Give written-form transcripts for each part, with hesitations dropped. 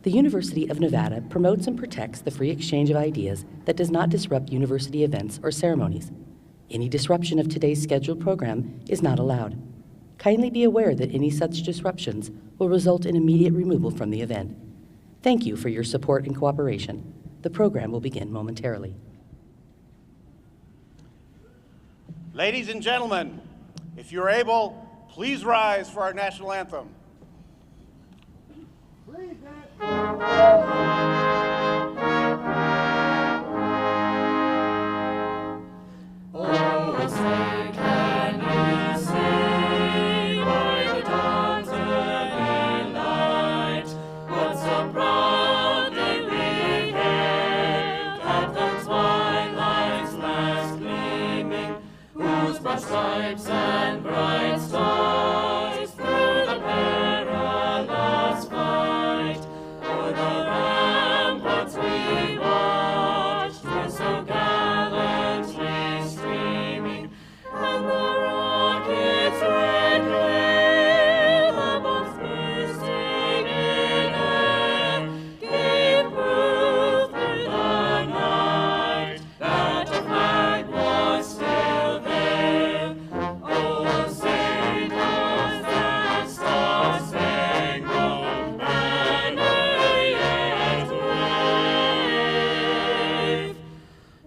The University of Nevada promotes and protects the free exchange of ideas that does not disrupt university events or ceremonies. Any disruption of today's scheduled program is not allowed. Kindly be aware that any such disruptions will result in immediate removal from the event. Thank you for your support and cooperation. The program will begin momentarily. Ladies and gentlemen, if you're able, please rise for our national anthem. Oh, say can you see by the dawn's early light what so proudly we hailed at the twilight's last gleaming, whose broad stripes and bright stars through the perilous fight o'er the ramparts we watched were so gallantly streaming, and the rocket's red glare, the bombs bursting in air, gave proof through the night that the flag was still there. Oh, say does that star-spangled banner yet wave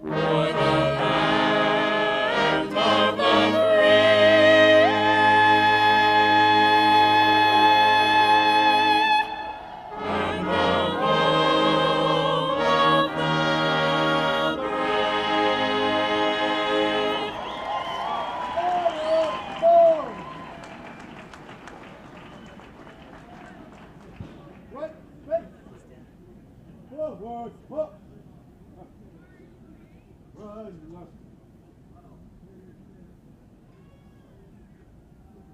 o'er the land of the free and the home of the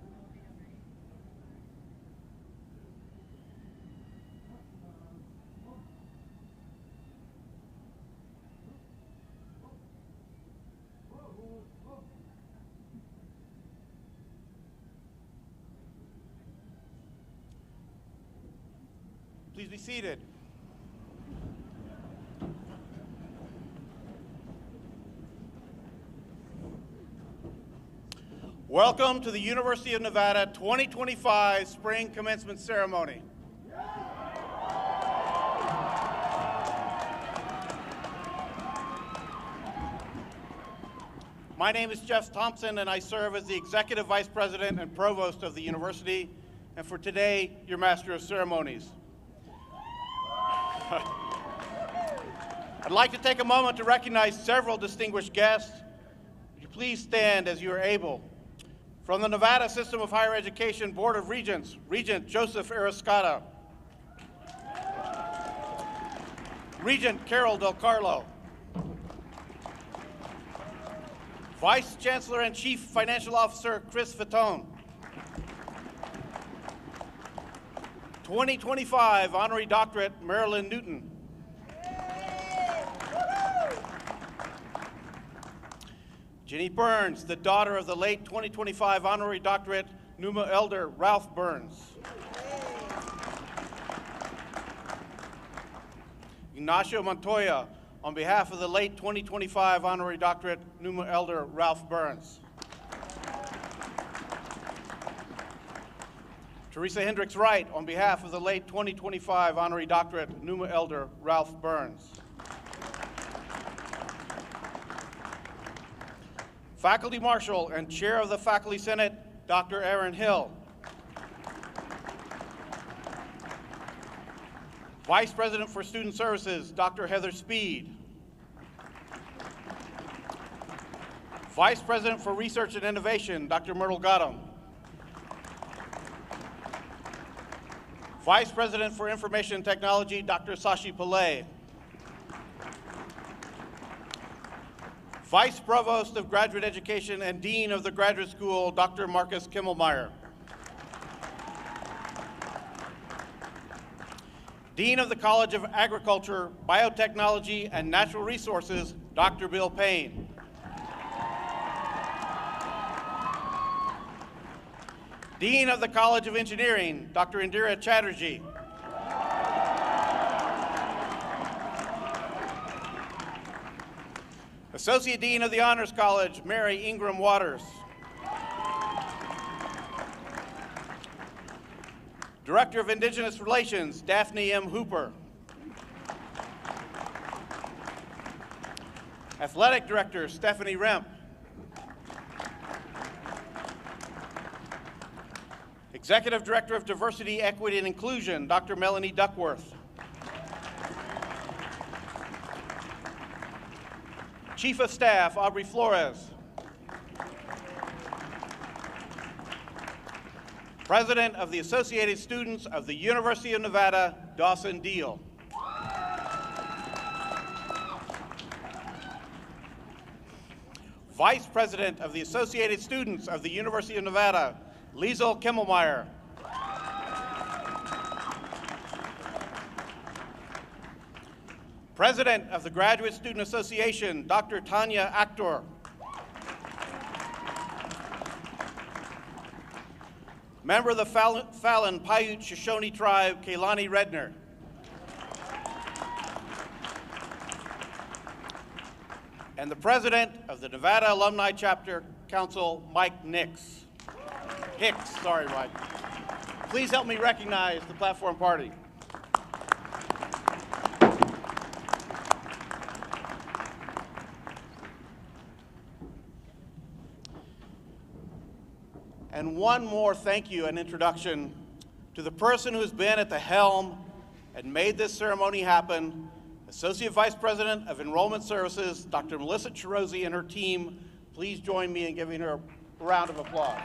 Please be seated. Welcome to the University of Nevada 2025 Spring Commencement Ceremony. My name is Jeff Thompson, and I serve as the Executive Vice President and Provost of the University, and for today, your Master of Ceremonies. I'd like to take a moment to recognize several distinguished guests. Would you please stand as you are able? From the Nevada System of Higher Education Board of Regents, Regent Joseph Arriscata. Regent Carol Del Carlo. Vice Chancellor and Chief Financial Officer Chris Fatone. 2025 Honorary Doctorate Marilyn Newton. Jenny Burns, the daughter of the late 2025 Honorary Doctorate Numa Elder Ralph Burns. Ignacio Montoya, on behalf of the late 2025 Honorary Doctorate Numa Elder Ralph Burns. Teresa Hendricks Wright, on behalf of the late 2025 Honorary Doctorate Numa Elder Ralph Burns. Faculty Marshal and Chair of the Faculty Senate, Dr. Aaron Hill. Vice President for Student Services, Dr. Heather Speed. Vice President for Research and Innovation, Dr. Myrtle Godham. Vice President for Information Technology, Dr. Sashi Pillay. Vice Provost of Graduate Education and Dean of the Graduate School, Dr. Marcus Kimmelmeyer. Dean of the College of Agriculture, Biotechnology, and Natural Resources, Dr. Bill Payne. Dean of the College of Engineering, Dr. Indira Chatterjee. Associate Dean of the Honors College, Mary Ingram Waters. Director of Indigenous Relations, Daphne M. Hooper. Athletic Director, Stephanie Remp. Executive Director of Diversity, Equity, and Inclusion, Dr. Melanie Duckworth. Chief of Staff, Aubrey Flores. President of the Associated Students of the University of Nevada, Dawson Deal. Vice President of the Associated Students of the University of Nevada, Liesl Kimmelmeyer. President of the Graduate Student Association, Dr. Tanya Actor. Member of the Fallon Paiute Shoshone Tribe, Kaylani Redner. And the President of the Nevada Alumni Chapter Council, Mike Hicks. Sorry, Mike. Please help me recognize the Platform Party. And one more thank you and introduction to the person who's been at the helm and made this ceremony happen, Associate Vice President of Enrollment Services, Dr. Melissa Chirozi and her team. Please join me in giving her a round of applause.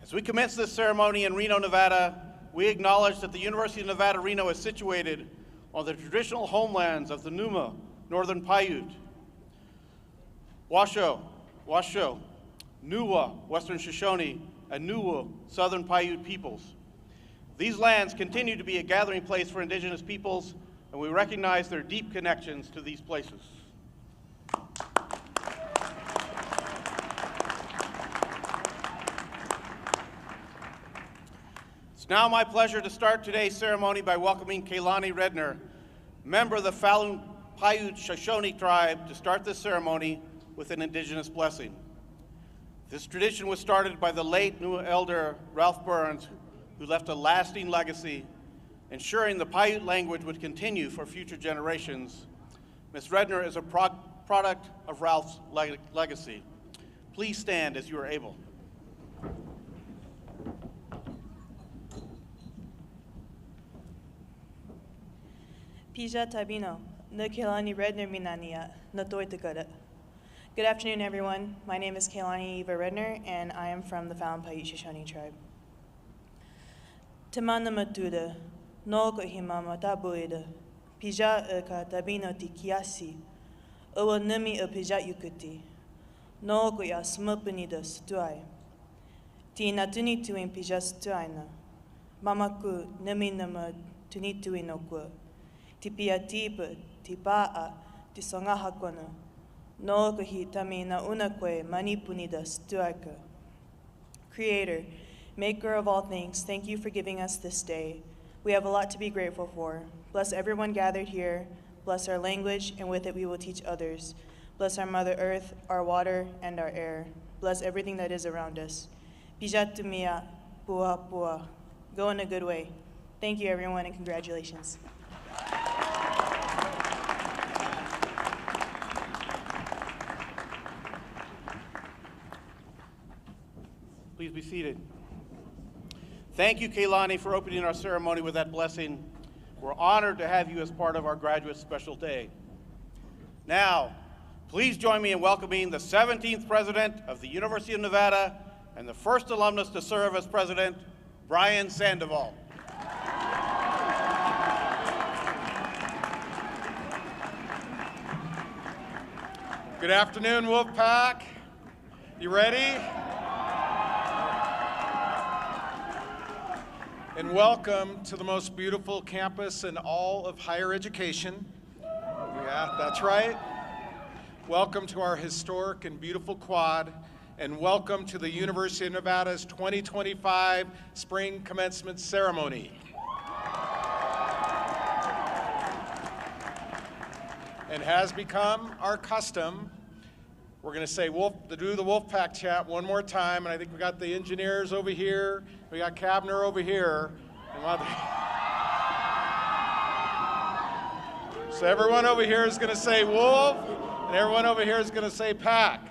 As we commence this ceremony in Reno, Nevada, we acknowledge that the University of Nevada, Reno is situated on the traditional homelands of the Numa, Northern Paiute, Washoe, Nuwa, Western Shoshone, and Nuwu, Southern Paiute peoples. These lands continue to be a gathering place for Indigenous peoples, and we recognize their deep connections to these places. It's now my pleasure to start today's ceremony by welcoming Kaylani Redner, member of the Fallon Paiute Shoshone tribe, to start this ceremony with an Indigenous blessing. This tradition was started by the late Numa Elder Ralph Burns, who left a lasting legacy, ensuring the Paiute language would continue for future generations. Ms. Redner is a product of Ralph's legacy. Please stand as you are able. Pija Tabino, no Kailani Redner Minania, no Toitakara. Good afternoon, everyone. My name is Kailani Eva Redner, and I am from the Fallon Paiute Shoshone tribe. Tamana Matuda, no Kohimama Tabuida, Pija Eka Tabino Tikiasi, Owa Numi a Pija Yukuti, no Koya Smupunida Stuai, Ti Natuni Tuin Pija Stuaina, Mamaku Numi Nama Tunitui no Kwa. Tipia tipa, tipaa, tisonga hakwana. No kahi tami na unakwe manipunida stuaka. Creator, maker of all things, thank you for giving us this day. We have a lot to be grateful for. Bless everyone gathered here. Bless our language, and with it we will teach others. Bless our Mother Earth, our water, and our air. Bless everything that is around us. Pijatumia, pua pua. Go in a good way. Thank you, everyone, and congratulations. Please be seated. Thank you, Kailani, for opening our ceremony with that blessing. We're honored to have you as part of our graduate special day. Now, please join me in welcoming the 17th president of the University of Nevada and the first alumnus to serve as president, Brian Sandoval. Good afternoon, Wolfpack. You ready? And welcome to the most beautiful campus in all of higher education. Yeah, that's right. Welcome to our historic and beautiful quad, and welcome to the University of Nevada's 2025 Spring Commencement Ceremony. And has become our custom, we're going to say do the Wolfpack chant one more time, and I think we got the engineers over here, we got Kavner over here. So everyone over here is going to say Wolf, and everyone over here is going to say Pack.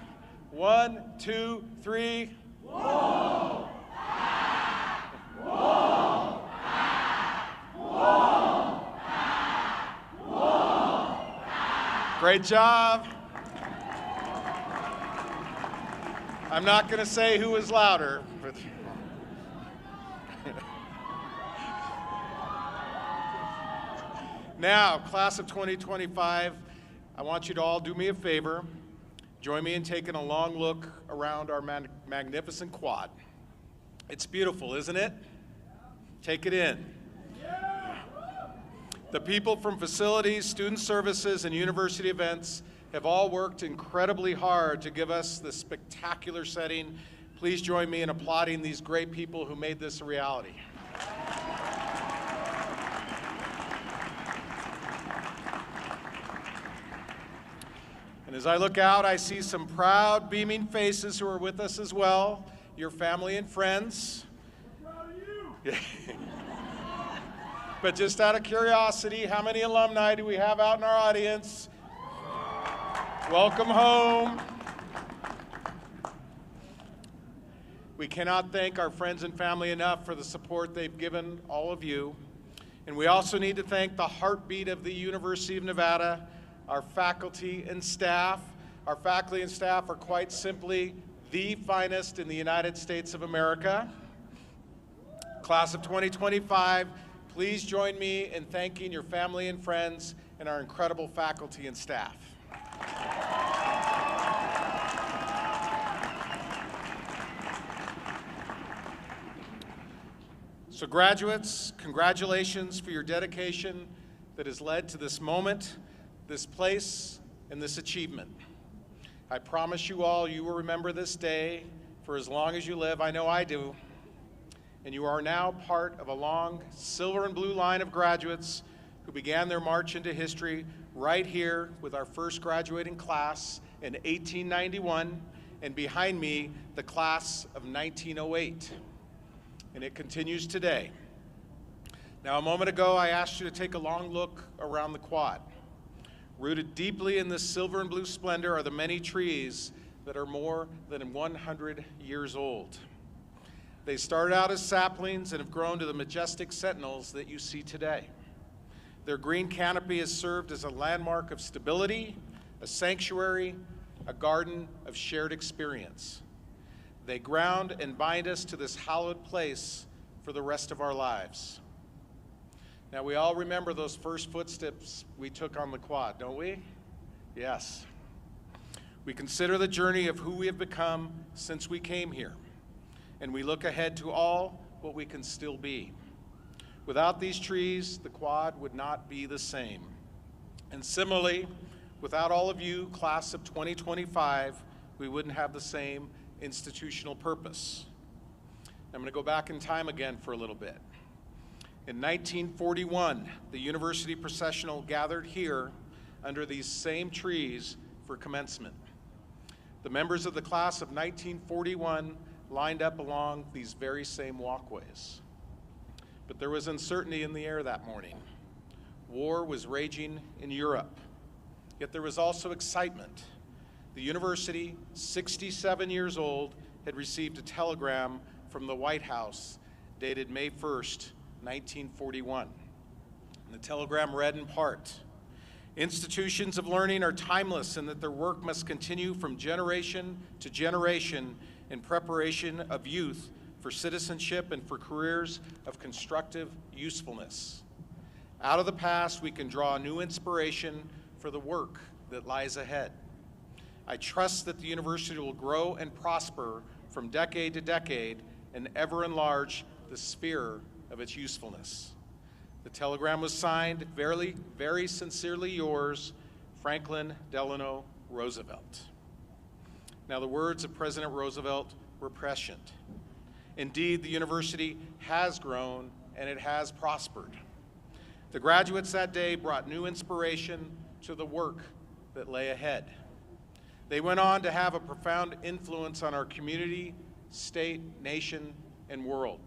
1, 2, 3. Wolf! Pack! Wolf! Pack! Wolf! Pack! Wolf! Pack! Great job. I'm not going to say who is louder, but now, class of 2025, I want you to all do me a favor. Join me in taking a long look around our magnificent quad. It's beautiful, isn't it? Take it in. The people from facilities, student services, and university events have all worked incredibly hard to give us this spectacular setting. Please join me in applauding these great people who made this a reality. And as I look out, I see some proud, beaming faces who are with us as well, your family and friends. We're proud of you. But just out of curiosity, how many alumni do we have out in our audience? Welcome home. We cannot thank our friends and family enough for the support they've given all of you. And we also need to thank the heartbeat of the University of Nevada, our faculty and staff. Our faculty and staff are quite simply the finest in the United States of America. Class of 2025, please join me in thanking your family and friends and our incredible faculty and staff. So graduates, congratulations for your dedication that has led to this moment, this place, and this achievement. I promise you all you will remember this day for as long as you live. I know I do. And you are now part of a long silver and blue line of graduates who began their march into history right here with our first graduating class in 1891, and behind me, the class of 1908. and it continues today. Now, a moment ago, I asked you to take a long look around the quad. Rooted deeply in this silver and blue splendor are the many trees that are more than 100 years old. They started out as saplings and have grown to the majestic sentinels that you see today. Their green canopy has served as a landmark of stability, a sanctuary, a garden of shared experience. They ground and bind us to this hallowed place for the rest of our lives. Now, we all remember those first footsteps we took on the quad, don't we? Yes. We consider the journey of who we have become since we came here, and we look ahead to all what we can still be. Without these trees, the quad would not be the same. And similarly, without all of you, class of 2025, we wouldn't have the same institutional purpose. I'm going to go back in time again for a little bit. In 1941, the University Processional gathered here under these same trees for commencement. The members of the class of 1941 lined up along these very same walkways. But there was uncertainty in the air that morning. War was raging in Europe, yet there was also excitement. The university, 67 years old, had received a telegram from the White House dated May 1st, 1941. And the telegram read in part, "Institutions of learning are timeless in that their work must continue from generation to generation in preparation of youth for citizenship and for careers of constructive usefulness. Out of the past, we can draw new inspiration for the work that lies ahead. I trust that the university will grow and prosper from decade to decade and ever enlarge the sphere of its usefulness." The telegram was signed, very, very sincerely yours, Franklin Delano Roosevelt. Now, the words of President Roosevelt were prescient. Indeed, the university has grown and it has prospered. The graduates that day brought new inspiration to the work that lay ahead. They went on to have a profound influence on our community, state, nation, and world.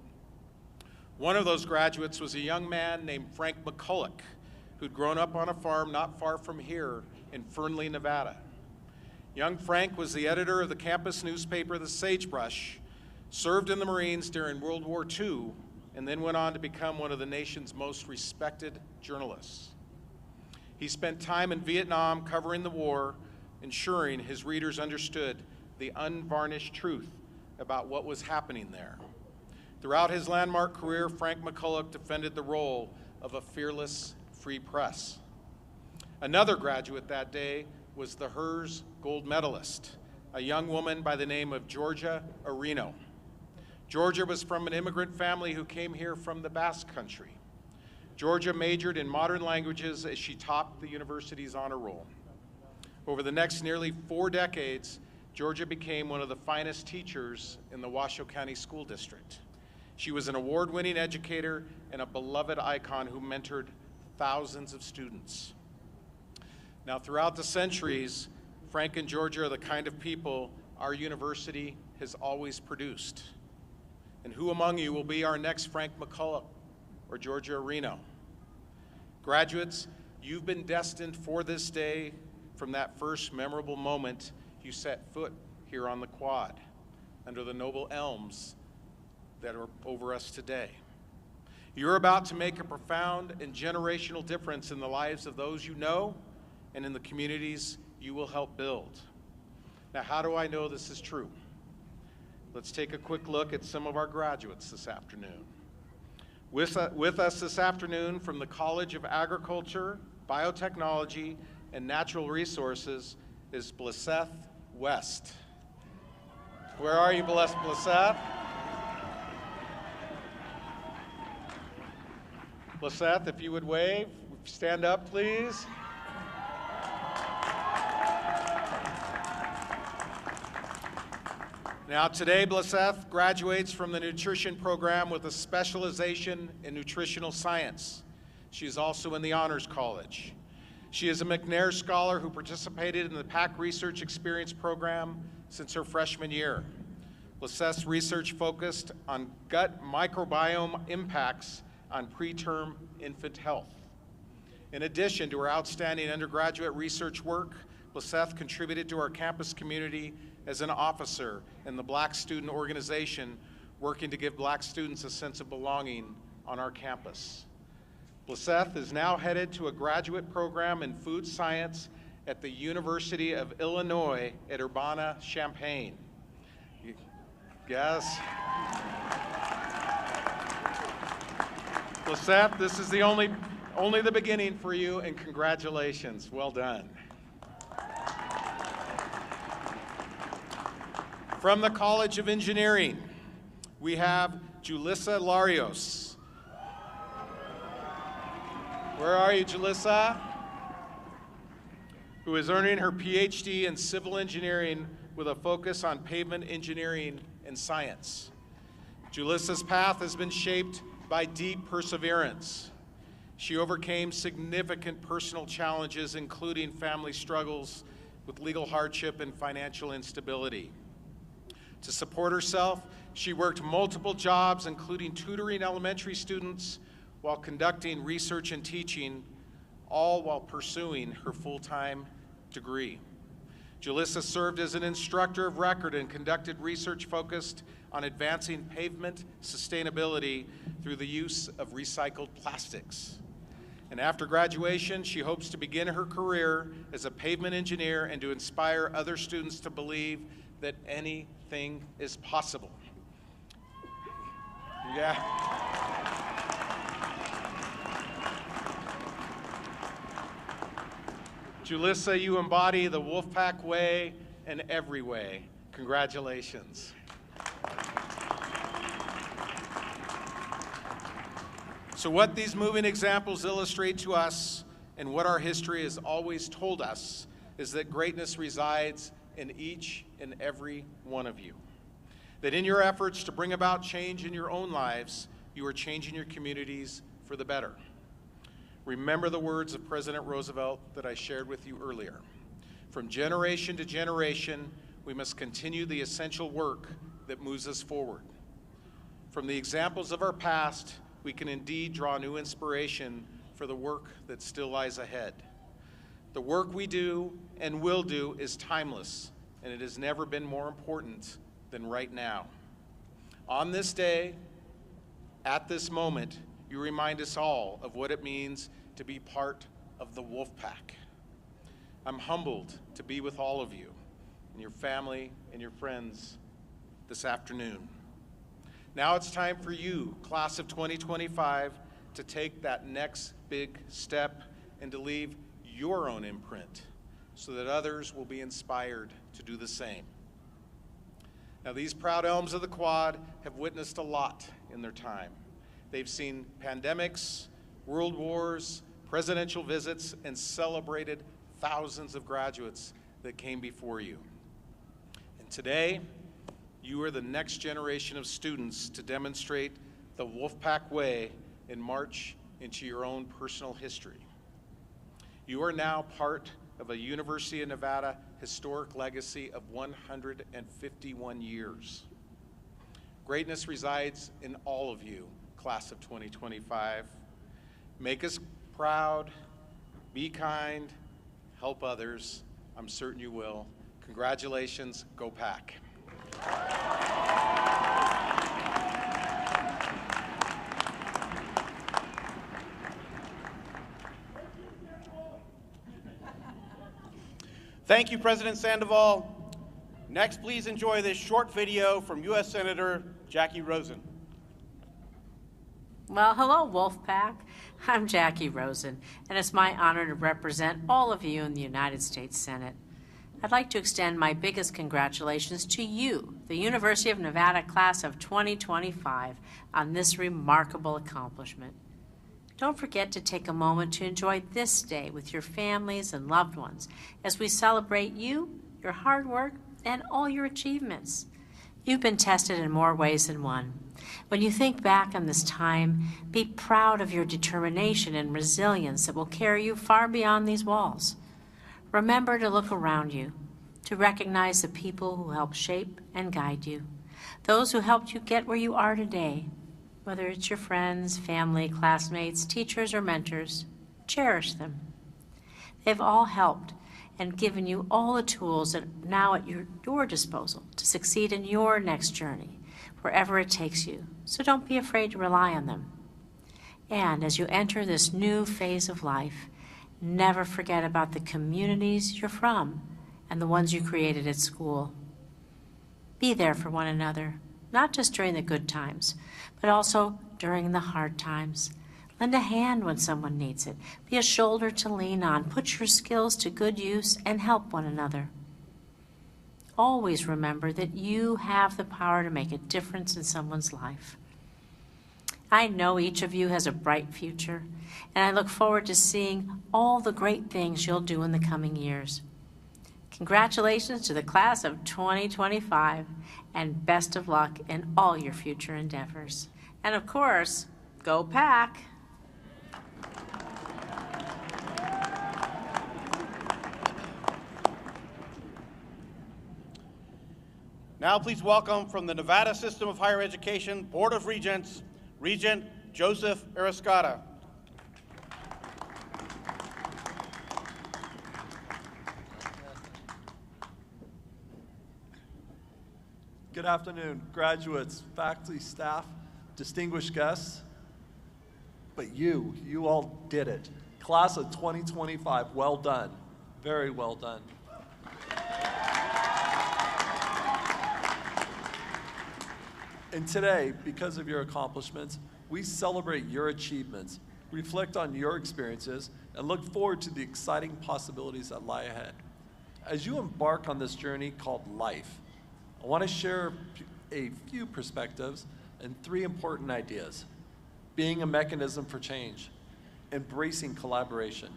One of those graduates was a young man named Frank McCulloch, who'd grown up on a farm not far from here in Fernley, Nevada. Young Frank was the editor of the campus newspaper, The Sagebrush, served in the Marines during World War II, and then went on to become one of the nation's most respected journalists. He spent time in Vietnam covering the war, ensuring his readers understood the unvarnished truth about what was happening there. Throughout his landmark career, Frank McCulloch defended the role of a fearless free press. Another graduate that day was the HERS gold medalist, a young woman by the name of Georgia Areno. Georgia was from an immigrant family who came here from the Basque Country. Georgia majored in modern languages as she topped the university's honor roll. Over the next nearly 4 decades, Georgia became one of the finest teachers in the Washoe County School District. She was an award-winning educator and a beloved icon who mentored thousands of students. Now, throughout the centuries, Frank and Georgia are the kind of people our university has always produced. And who among you will be our next Frank McCulloch or Georgia Areno? Graduates, you've been destined for this day from that first memorable moment you set foot here on the quad under the noble elms that are over us today. You're about to make a profound and generational difference in the lives of those you know and in the communities you will help build. Now, how do I know this is true? Let's take a quick look at some of our graduates this afternoon. With us this afternoon from the College of Agriculture, Biotechnology, and Natural Resources is Blesseth West. Where are you, Blesseth? Blesseth, if you would wave, stand up, please. Now, today, Blesseth graduates from the nutrition program with a specialization in nutritional science. She is also in the Honors College. She is a McNair Scholar who participated in the PAC Research Experience program since her freshman year. Lissette's research focused on gut microbiome impacts on preterm infant health. In addition to her outstanding undergraduate research work, Lissette contributed to our campus community as an officer in the Black Student Organization, working to give Black students a sense of belonging on our campus. Lissette is now headed to a graduate program in food science at the University of Illinois at Urbana-Champaign. Yes. Lissette, this is the only the beginning for you, and congratulations. Well done. From the College of Engineering, we have Julissa Larios. Where are you, Julissa? Who is earning her PhD in civil engineering with a focus on pavement engineering and science. Julissa's path has been shaped by deep perseverance. She overcame significant personal challenges, including family struggles with legal hardship and financial instability. To support herself, she worked multiple jobs, including tutoring elementary students while conducting research and teaching, all while pursuing her full-time degree. Julissa served as an instructor of record and conducted research focused on advancing pavement sustainability through the use of recycled plastics. And after graduation, she hopes to begin her career as a pavement engineer and to inspire other students to believe that anything is possible. Yeah. Julissa, you embody the Wolfpack way in every way. Congratulations. So what these moving examples illustrate to us, and what our history has always told us, is that greatness resides in each and every one of you. That in your efforts to bring about change in your own lives, you are changing your communities for the better. Remember the words of President Roosevelt that I shared with you earlier. From generation to generation, we must continue the essential work that moves us forward. From the examples of our past, we can indeed draw new inspiration for the work that still lies ahead. The work we do and will do is timeless, and it has never been more important than right now. On this day, at this moment, you remind us all of what it means to be part of the Wolfpack. I'm humbled to be with all of you and your family and your friends this afternoon. Now it's time for you, class of 2025, to take that next big step and to leave your own imprint so that others will be inspired to do the same. Now, these proud elms of the Quad have witnessed a lot in their time. They've seen pandemics, world wars, presidential visits, and celebrated thousands of graduates that came before you. And today, you are the next generation of students to demonstrate the Wolfpack way and march into your own personal history. You are now part of a University of Nevada historic legacy of 151 years. Greatness resides in all of you, class of 2025. Make us proud, be kind, help others. I'm certain you will. Congratulations, go Pack. Thank you, President Sandoval. Next, please enjoy this short video from U.S. Senator Jackie Rosen. Well, hello, Wolfpack. I'm Jackie Rosen, and it's my honor to represent all of you in the United States Senate. I'd like to extend my biggest congratulations to you, the University of Nevada class of 2025, on this remarkable accomplishment. Don't forget to take a moment to enjoy this day with your families and loved ones as we celebrate you, your hard work, and all your achievements. You've been tested in more ways than one. When you think back on this time, be proud of your determination and resilience that will carry you far beyond these walls. Remember to look around you, to recognize the people who help shape and guide you. those who helped you get where you are today, whether it's your friends, family, classmates, teachers, or mentors. Cherish them. They've all helped and given you all the tools that are now at your disposal to succeed in your next journey, wherever it takes you. So don't be afraid to rely on them. And as you enter this new phase of life, never forget about the communities you're from and the ones you created at school. Be there for one another, not just during the good times, but also during the hard times. Lend a hand when someone needs it. Be a shoulder to lean on. Put your skills to good use and help one another. Always remember that you have the power to make a difference in someone's life. I know each of you has a bright future, and I look forward to seeing all the great things you'll do in the coming years. Congratulations to the class of 2025, and best of luck in all your future endeavors. And of course, go Pack! Now please welcome from the Nevada System of Higher Education Board of Regents, Regent Joseph Arriscata. Good afternoon, graduates, faculty, staff, distinguished guests. But you all did it. Class of 2025, well done. Very well done. And today, because of your accomplishments, we celebrate your achievements, reflect on your experiences, and look forward to the exciting possibilities that lie ahead. As you embark on this journey called life, I want to share a few perspectives and 3 important ideas: being a mechanism for change, embracing collaboration,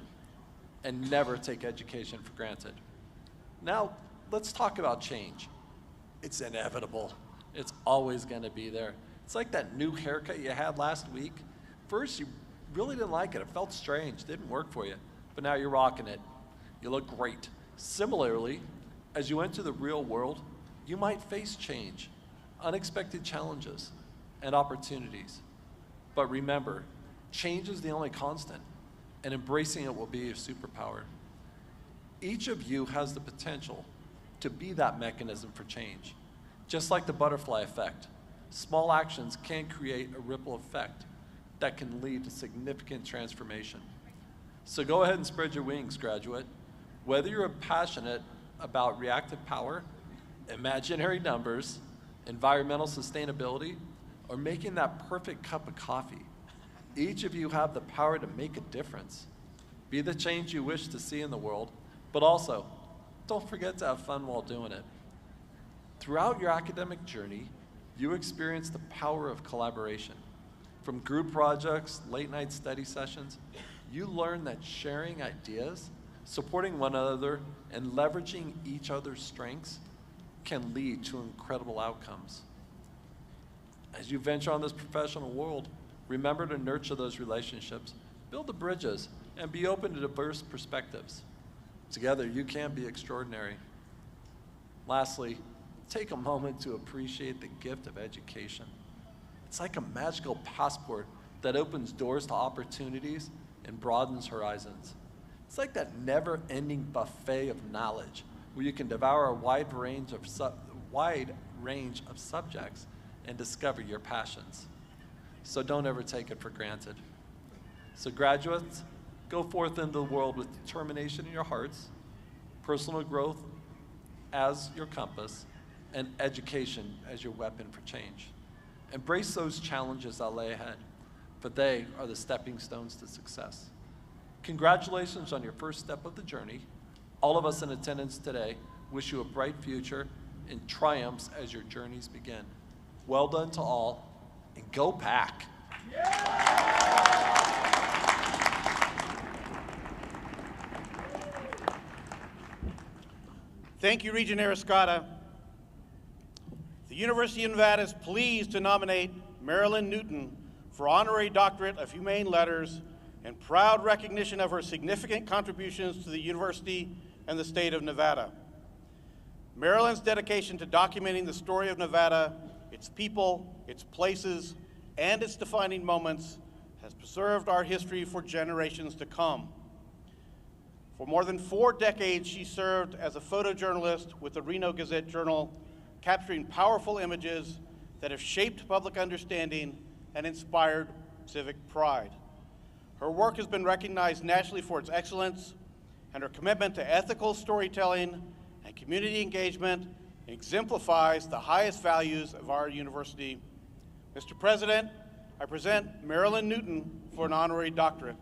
and never take education for granted. Now, let's talk about change. It's inevitable. It's always going to be there. It's like that new haircut you had last week. First, you really didn't like it. It felt strange, didn't work for you. But now you're rocking it. You look great. Similarly, as you enter the real world, you might face change, unexpected challenges, and opportunities. But remember, change is the only constant, and embracing it will be your superpower. Each of you has the potential to be that mechanism for change. Just like the butterfly effect, small actions can create a ripple effect that can lead to significant transformation. So go ahead and spread your wings, graduate. Whether you're passionate about reactive power, imaginary numbers, environmental sustainability, or making that perfect cup of coffee, each of you have the power to make a difference. Be the change you wish to see in the world, but also, don't forget to have fun while doing it. Throughout your academic journey, you experience the power of collaboration. From group projects, late-night study sessions, you learn that sharing ideas, supporting one another, and leveraging each other's strengths can lead to incredible outcomes. As you venture on this professional world, remember to nurture those relationships, build the bridges, and be open to diverse perspectives. Together, you can be extraordinary. Lastly, take a moment to appreciate the gift of education. It's like a magical passport that opens doors to opportunities and broadens horizons. It's like that never-ending buffet of knowledge where you can devour a wide range of subjects and discover your passions. So don't ever take it for granted. So graduates, go forth into the world with determination in your hearts, personal growth as your compass, and education as your weapon for change. Embrace those challenges that lay ahead, for they are the stepping stones to success. Congratulations on your first step of the journey. All of us in attendance today wish you a bright future and triumphs as your journeys begin. Well done to all, and go Pack! Thank you, Regent Arriscata. The University of Nevada is pleased to nominate Marilyn Newton for Honorary Doctorate of Humane Letters in proud recognition of her significant contributions to the university and the state of Nevada. Marilyn's dedication to documenting the story of Nevada its people, its places, and its defining moments has preserved our history for generations to come. For more than 4 decades, she served as a photojournalist with the Reno Gazette-Journal, capturing powerful images that have shaped public understanding and inspired civic pride. Her work has been recognized nationally for its excellence, and her commitment to ethical storytelling and community engagement exemplifies the highest values of our university. Mr. President, I present Marilyn Newton for an honorary doctorate.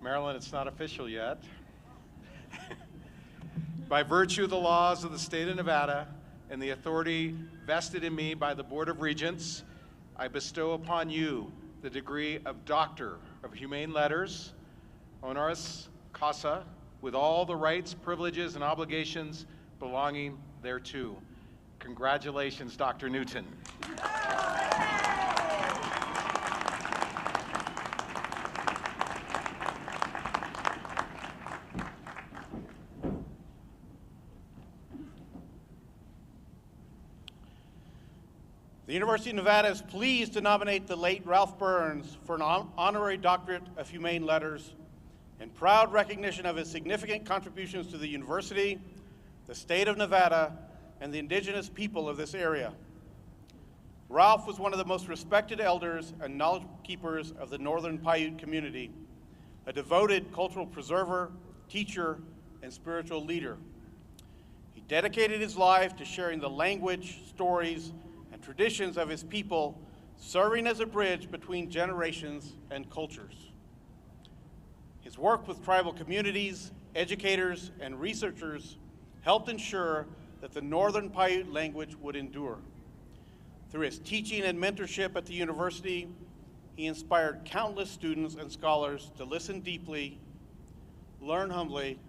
Marilyn, it's not official yet. By virtue of the laws of the state of Nevada and the authority vested in me by the Board of Regents, I bestow upon you the degree of Doctor of Humane Letters, honoris causa, with all the rights, privileges, and obligations belonging thereto. Congratulations, Dr. Newton. The University of Nevada is pleased to nominate the late Ralph Burns for an honorary doctorate of humane letters in proud recognition of his significant contributions to the university, the state of Nevada, and the indigenous people of this area. Ralph was one of the most respected elders and knowledge keepers of the Northern Paiute community, a devoted cultural preserver, teacher, and spiritual leader. He dedicated his life to sharing the language, stories, and traditions of his people, serving as a bridge between generations and cultures. His work with tribal communities, educators, and researchers helped ensure that the Northern Paiute language would endure. Through his teaching and mentorship at the university, he inspired countless students and scholars to listen deeply, learn humbly,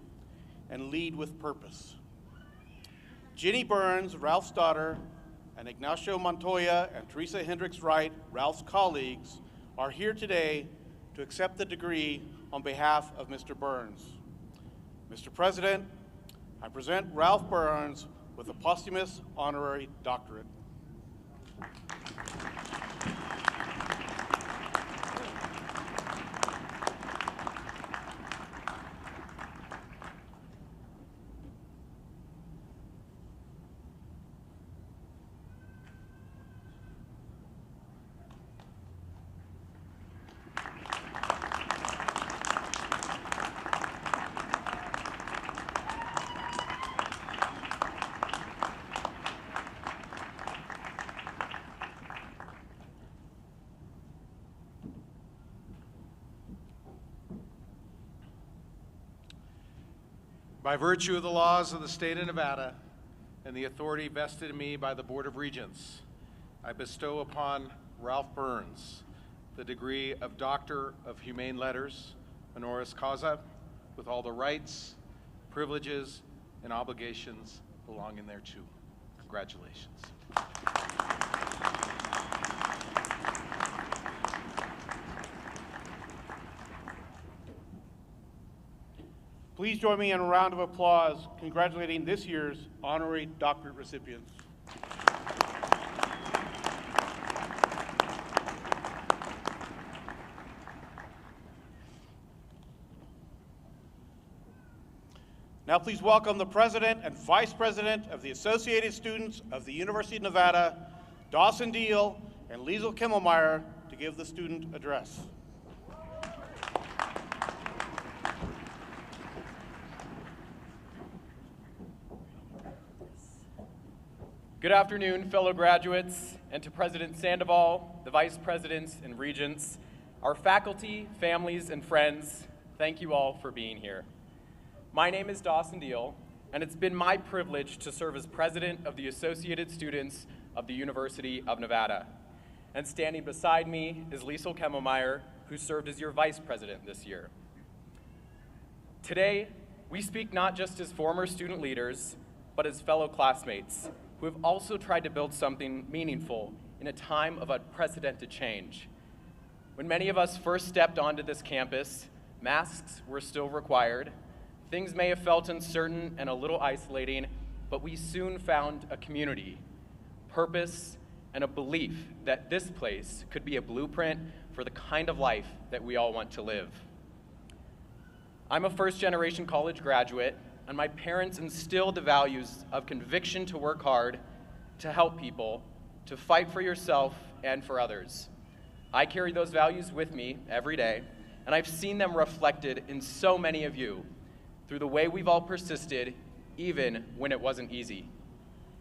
and lead with purpose. Ginny Burns, Ralph's daughter, and Ignacio Montoya and Teresa Hendricks Wright, Ralph's colleagues, are here today to accept the degree on behalf of Mr. Burns. Mr. President, I present Ralph Burns with a posthumous honorary doctorate. By virtue of the laws of the state of Nevada and the authority vested in me by the Board of Regents, I bestow upon Ralph Burns the degree of Doctor of Humane Letters, honoris causa, with all the rights, privileges, and obligations belonging thereto. Congratulations. Please join me in a round of applause congratulating this year's honorary doctorate recipients. Now please welcome the President and Vice President of the Associated Students of the University of Nevada, Dawson Deal and Liesl Kimmelmeyer, to give the student address. Good afternoon, fellow graduates, and to President Sandoval, the Vice Presidents and Regents, our faculty, families, and friends, thank you all for being here. My name is Dawson Deal, and it's been my privilege to serve as president of the Associated Students of the University of Nevada. And standing beside me is Liesl Kemmelmeyer, who served as your vice president this year. Today, we speak not just as former student leaders, but as fellow classmates who have also tried to build something meaningful in a time of unprecedented change. When many of us first stepped onto this campus, masks were still required. Things may have felt uncertain and a little isolating, but we soon found a community, purpose, and a belief that this place could be a blueprint for the kind of life that we all want to live. I'm a first-generation college graduate, and my parents instilled the values of conviction to work hard, to help people, to fight for yourself and for others. I carry those values with me every day, and I've seen them reflected in so many of you through the way we've all persisted, even when it wasn't easy.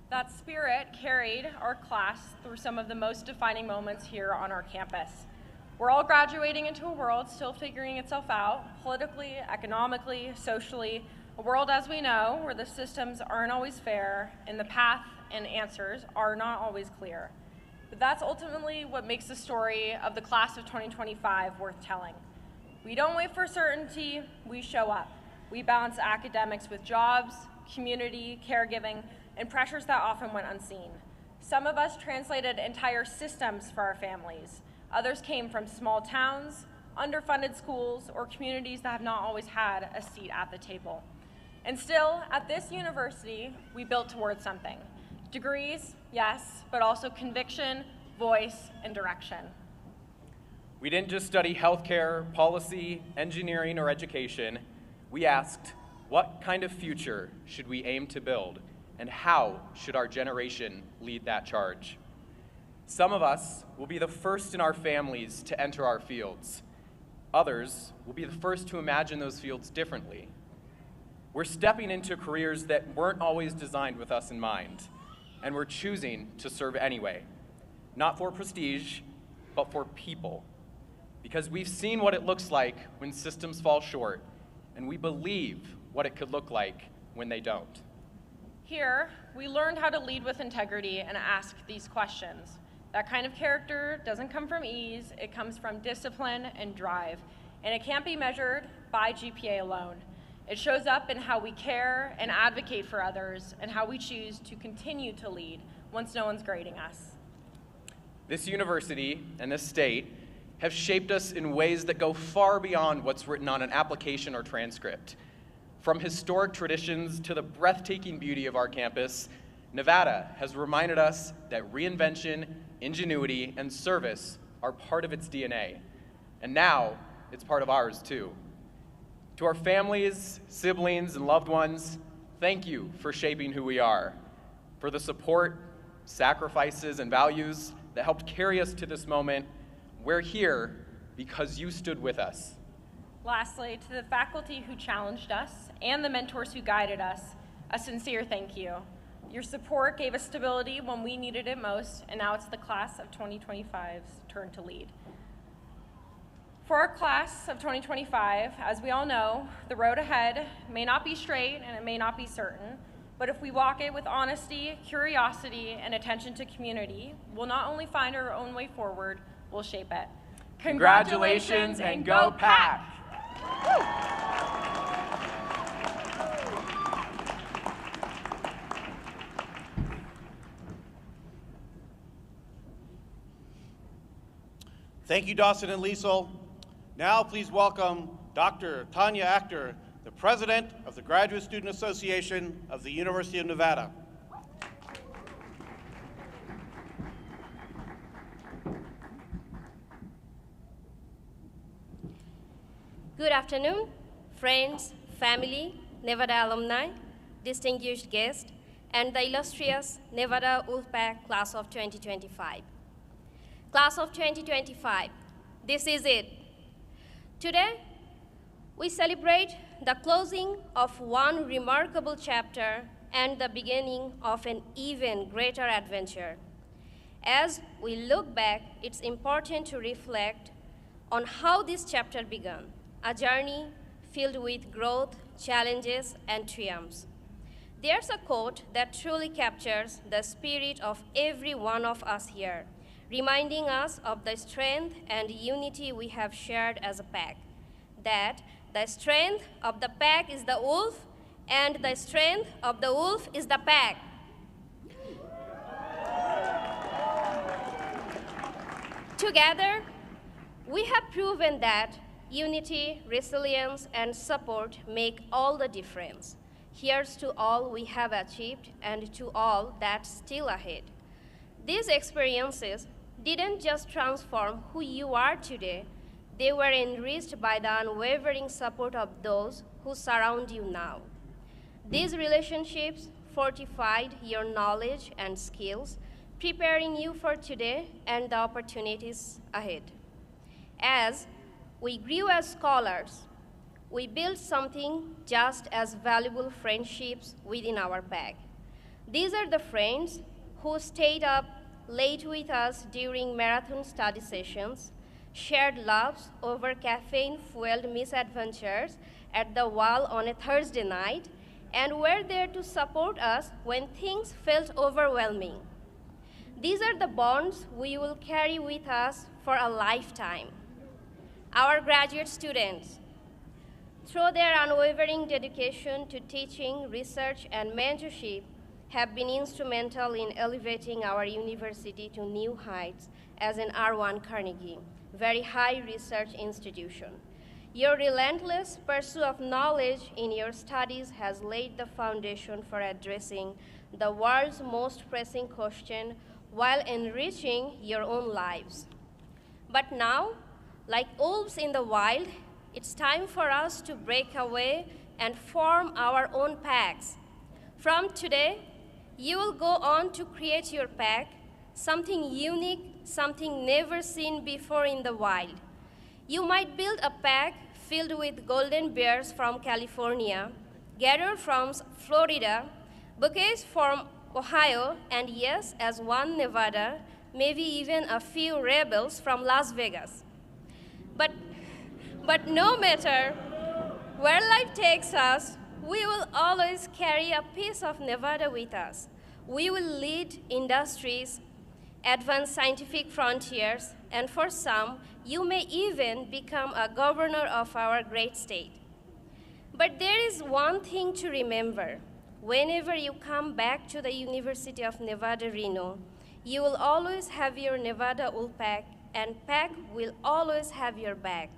That spirit carried our class through some of the most defining moments here on our campus. We're all graduating into a world still figuring itself out, politically, economically, socially, a world, as we know, where the systems aren't always fair and the path and answers are not always clear. But that's ultimately what makes the story of the class of 2025 worth telling. We don't wait for certainty, we show up. We balance academics with jobs, community, caregiving, and pressures that often went unseen. Some of us translated entire systems for our families. Others came from small towns, underfunded schools, or communities that have not always had a seat at the table. And still, at this university, we built towards something. Degrees, yes, but also conviction, voice, and direction. We didn't just study healthcare, policy, engineering, or education. We asked, what kind of future should we aim to build, and how should our generation lead that charge? Some of us will be the first in our families to enter our fields. Others will be the first to imagine those fields differently. We're stepping into careers that weren't always designed with us in mind, and we're choosing to serve anyway, not for prestige, but for people. Because we've seen what it looks like when systems fall short, and we believe what it could look like when they don't. Here, we learned how to lead with integrity and ask these questions. That kind of character doesn't come from ease, it comes from discipline and drive, and it can't be measured by GPA alone. It shows up in how we care and advocate for others, and how we choose to continue to lead once no one's grading us. This university and this state have shaped us in ways that go far beyond what's written on an application or transcript. From historic traditions to the breathtaking beauty of our campus, Nevada has reminded us that reinvention, ingenuity, and service are part of its DNA. And now, it's part of ours too. To our families, siblings, and loved ones, thank you for shaping who we are, for the support, sacrifices, and values that helped carry us to this moment. We're here because you stood with us. Lastly, to the faculty who challenged us and the mentors who guided us, a sincere thank you. Your support gave us stability when we needed it most, and now it's the class of 2025's turn to lead. For our class of 2025, as we all know, the road ahead may not be straight and it may not be certain, but if we walk it with honesty, curiosity, and attention to community, we'll not only find our own way forward, we'll shape it. Congratulations and go Pack! Thank you, Dawson and Liesl. Now please welcome Dr. Tanya Achter, the President of the Graduate Student Association of the University of Nevada. Good afternoon, friends, family, Nevada alumni, distinguished guests, and the illustrious Nevada Wolfpack Class of 2025. Class of 2025, this is it. Today, we celebrate the closing of one remarkable chapter and the beginning of an even greater adventure. As we look back, it's important to reflect on how this chapter began, a journey filled with growth, challenges, and triumphs. There's a quote that truly captures the spirit of every one of us here, reminding us of the strength and unity we have shared as a pack. That the strength of the pack is the wolf, and the strength of the wolf is the pack. Together, we have proven that unity, resilience, and support make all the difference. Here's to all we have achieved and to all that's still ahead. These experiences didn't just transform who you are today, they were enriched by the unwavering support of those who surround you now. These relationships fortified your knowledge and skills, preparing you for today and the opportunities ahead. As we grew as scholars, we built something just as valuable: friendships within our pack. These are the friends who stayed up late with us during marathon study sessions, shared laughs over caffeine-fueled misadventures at the wall on a Thursday night, and were there to support us when things felt overwhelming. These are the bonds we will carry with us for a lifetime. Our graduate students, through their unwavering dedication to teaching, research, and mentorship, have been instrumental in elevating our university to new heights as an R1 Carnegie, very high research institution. Your relentless pursuit of knowledge in your studies has laid the foundation for addressing the world's most pressing question while enriching your own lives. But now, like wolves in the wild, it's time for us to break away and form our own packs. From today, you will go on to create your pack, something unique, something never seen before in the wild. You might build a pack filled with golden bears from California, gator from Florida, bouquets from Ohio, and yes, as one Nevada, maybe even a few rebels from Las Vegas. But no matter where life takes us, we will always carry a piece of Nevada with us. We will lead industries, advance scientific frontiers, and for some, you may even become a governor of our great state. But there is one thing to remember. Whenever you come back to the University of Nevada, Reno, you will always have your Nevada Wolfpack, and PAC will always have your back.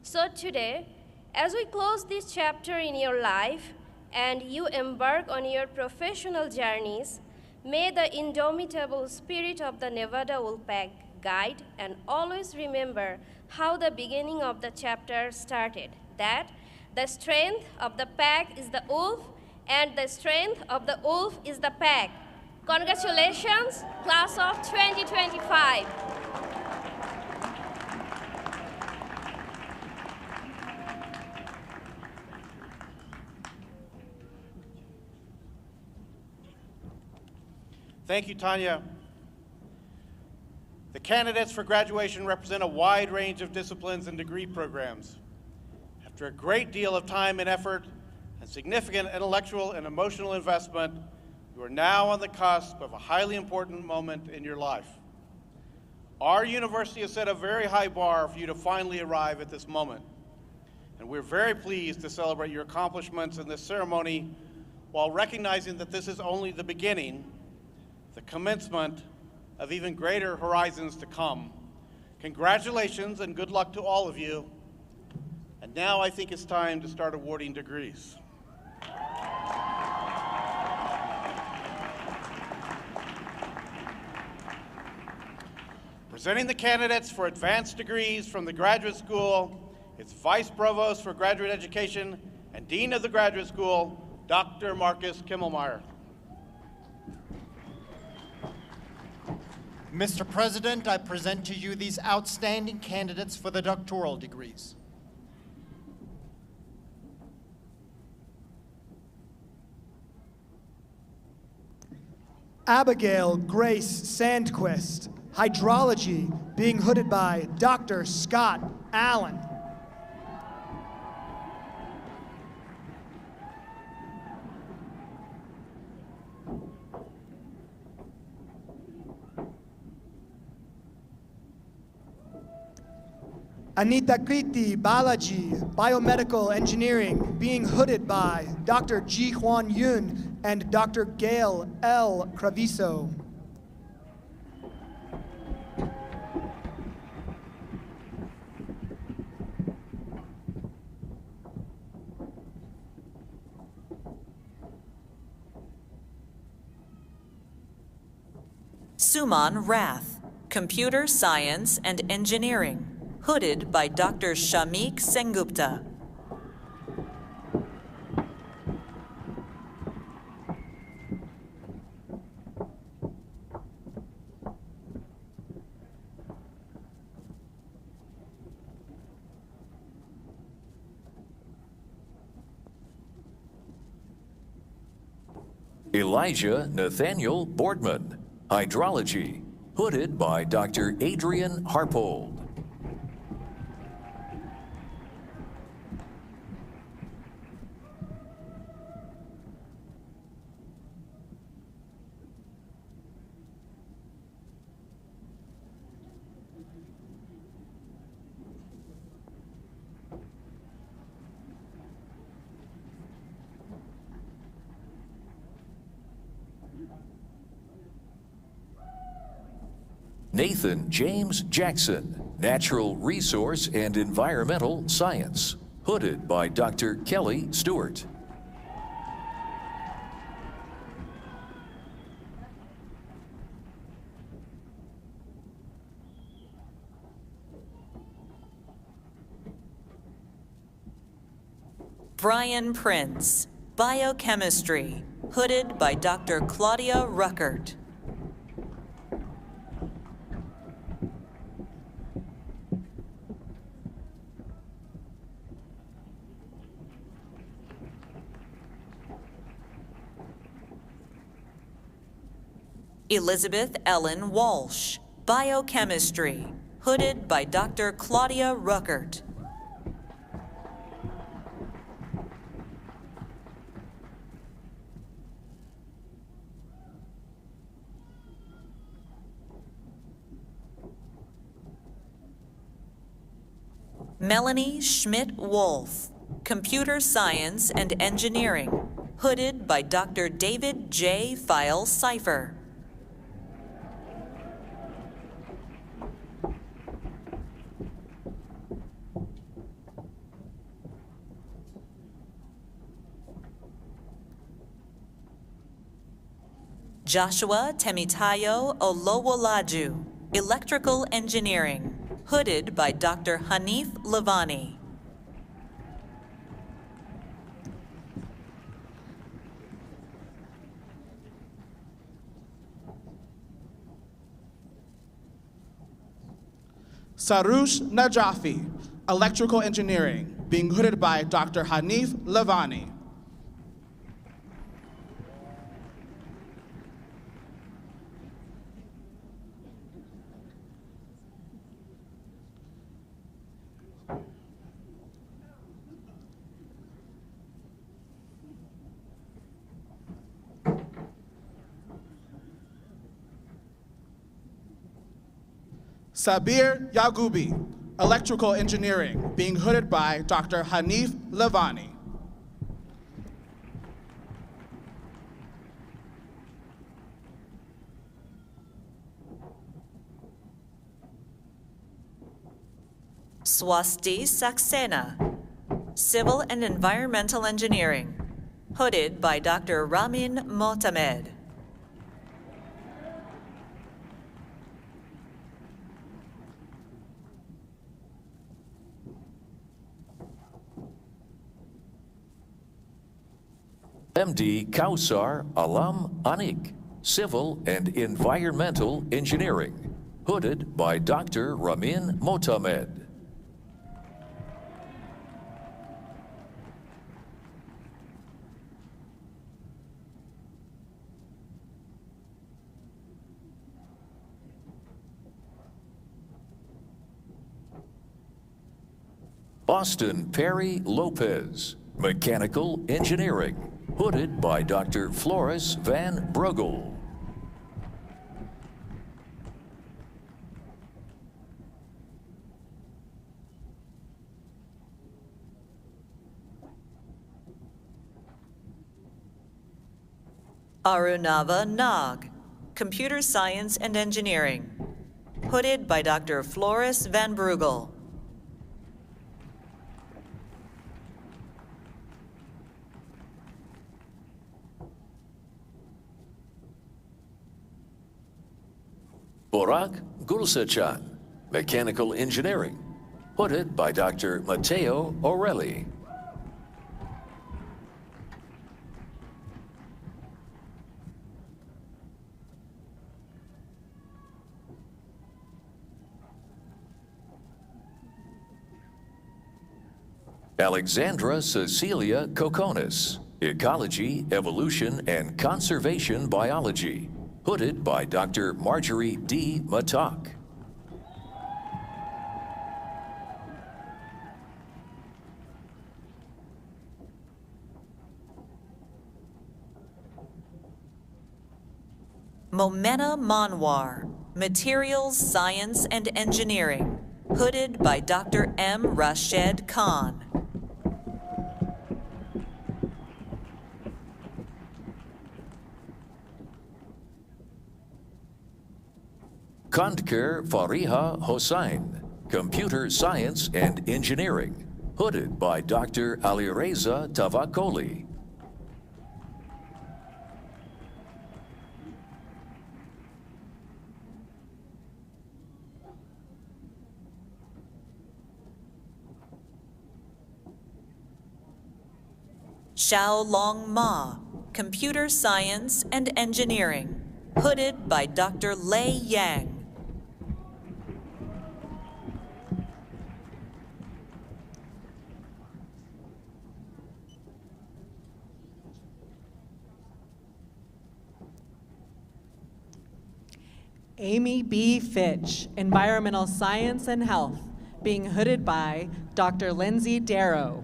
So today, as we close this chapter in your life and you embark on your professional journeys, may the indomitable spirit of the Nevada Wolfpack guide and always remember how the beginning of the chapter started, that the strength of the pack is the wolf and the strength of the wolf is the pack. Congratulations, class of 2025. Thank you, Tanya. The candidates for graduation represent a wide range of disciplines and degree programs. After a great deal of time and effort and significant intellectual and emotional investment, you are now on the cusp of a highly important moment in your life. Our university has set a very high bar for you to finally arrive at this moment, and we're very pleased to celebrate your accomplishments in this ceremony while recognizing that this is only the beginning, the commencement of even greater horizons to come. Congratulations and good luck to all of you. And now I think it's time to start awarding degrees. Presenting the candidates for advanced degrees from the Graduate School, its Vice Provost for Graduate Education and Dean of the Graduate School, Dr. Marcus Kimmelmeyer. Mr. President, I present to you these outstanding candidates for the doctoral degrees. Abigail Grace Sandquist, Hydrology, being hooded by Dr. Scott Allen. Anitakriti Balaji, Biomedical Engineering, being hooded by Dr. Ji Hwan Yoon and Dr. Gail L. Craviso. Suman Rath, Computer Science and Engineering, hooded by Dr. Shamik Sengupta. Elijah Nathaniel Boardman, Hydrology, hooded by Dr. Adrian Harpold. Nathan James Jackson, Natural Resource and Environmental Science, hooded by Dr. Kelly Stewart. Brian Prince, Biochemistry, hooded by Dr. Claudia Ruckert. Elizabeth Ellen Walsh, Biochemistry, hooded by Dr. Claudia Ruckert. Melanie Schmidt-Wolf, Computer Science and Engineering, hooded by Dr. David J. File Cipher. Joshua Temitayo Olowolaju, Electrical Engineering, hooded by Dr. Hanif Lavani. Sarush Najafi, Electrical Engineering, being hooded by Dr. Hanif Lavani. Sabir Yagubi, Electrical Engineering, being hooded by Dr. Hanif Lavani. Swasti Saxena, Civil and Environmental Engineering, hooded by Dr. Ramin Motamed. MD Kausar Alam Anik, Civil and Environmental Engineering, hooded by Dr. Ramin Motamed. Austin Perry Lopez, Mechanical Engineering, hooded by Dr. Floris Van Brugel. Arunava Nag, Computer Science and Engineering, hooded by Dr. Floris Van Brugel. Burak Gulsachan, Mechanical Engineering, hooded by Dr. Matteo Orelli. Alexandra Cecilia Kokonis, Ecology, Evolution, and Conservation Biology, hooded by Dr. Marjorie D. Matak. Momena Manwar, Materials Science and Engineering, hooded by Dr. M. Rashed Khan. Kandker Fariha Hossain, Computer Science and Engineering, hooded by Dr. Alireza Tavakoli. Xiao Long Ma, Computer Science and Engineering, hooded by Dr. Lei Yang. Amy B. Fitch, Environmental Science and Health, being hooded by Dr. Lindsay Darrow.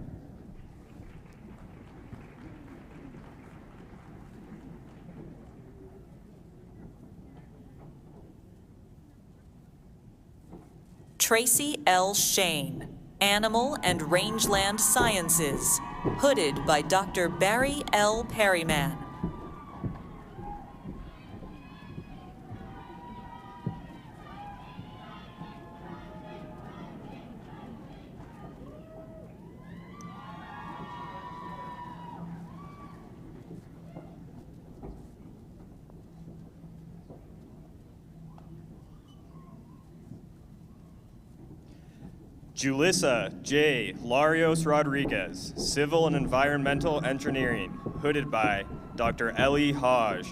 Tracy L. Shane, Animal and Rangeland Sciences, hooded by Dr. Barry L. Perryman. Julissa J. Larios Rodriguez, Civil and Environmental Engineering, hooded by Dr. Ellie Hodge.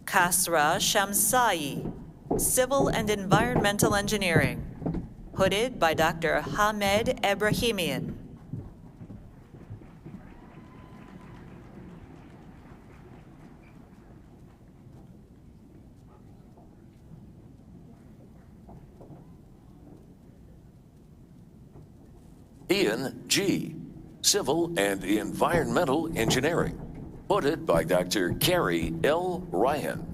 Kasra Shamsai, Civil and Environmental Engineering, hooded by Dr. Hamed Ebrahimian. Ian G., Civil and Environmental Engineering, hooded by Dr. Carrie L. Ryan.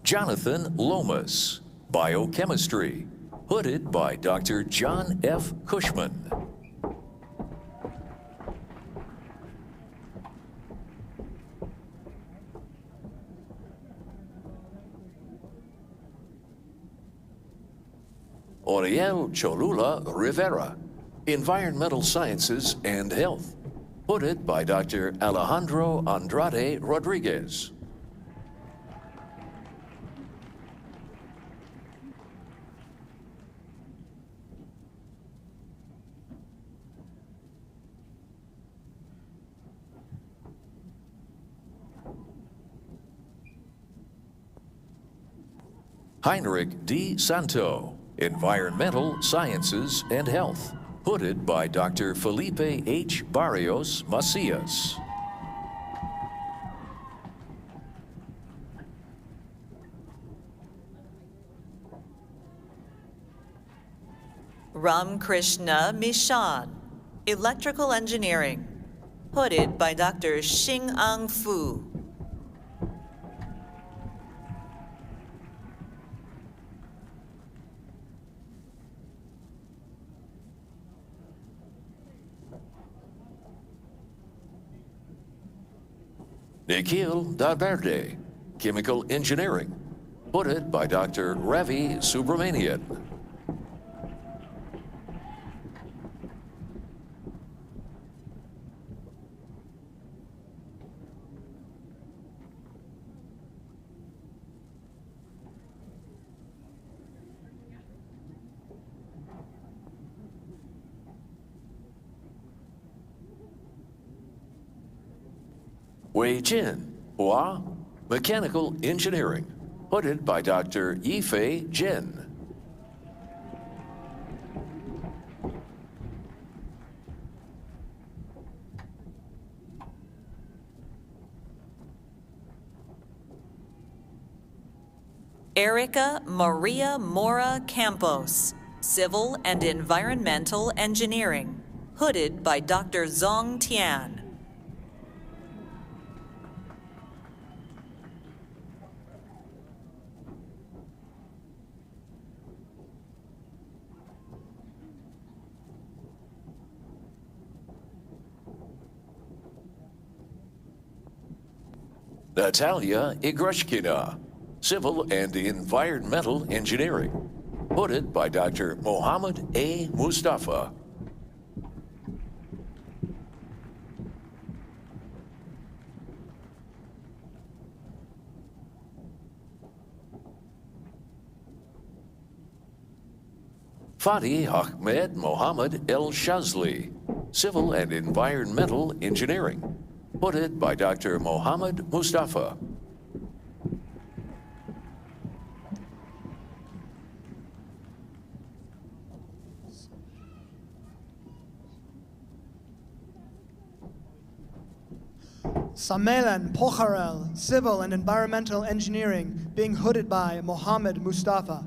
Jonathan Lomas, Biochemistry, hooded by Dr. John F. Cushman. Oriel Cholula Rivera, Environmental Sciences and Health, hooded by Dr. Alejandro Andrade Rodriguez. Heinrich D. Santo, Environmental Sciences and Health, hooded by Dr. Felipe H. Barrios Macias. Ram Krishna Mishan, Electrical Engineering, hooded by Dr. Xing-Ang Fu. Nikhil Dalverde, Chemical Engineering, hooded by Dr. Ravi Subramanian. Wei Jin, Hua, Mechanical Engineering, hooded by Dr. Yifei Jin. Erica Maria Mora Campos, Civil and Environmental Engineering, hooded by Dr. Zong Tian. Natalia Igrushkina, Civil and Environmental Engineering, hooded by Dr. Mohammed A. Mustafa. Fadi Ahmed Mohammed El Shazli, Civil and Environmental Engineering, hooded by Dr. Mohammed Mustafa. Samelan Pokharel, Civil and Environmental Engineering, being hooded by Mohammed Mustafa.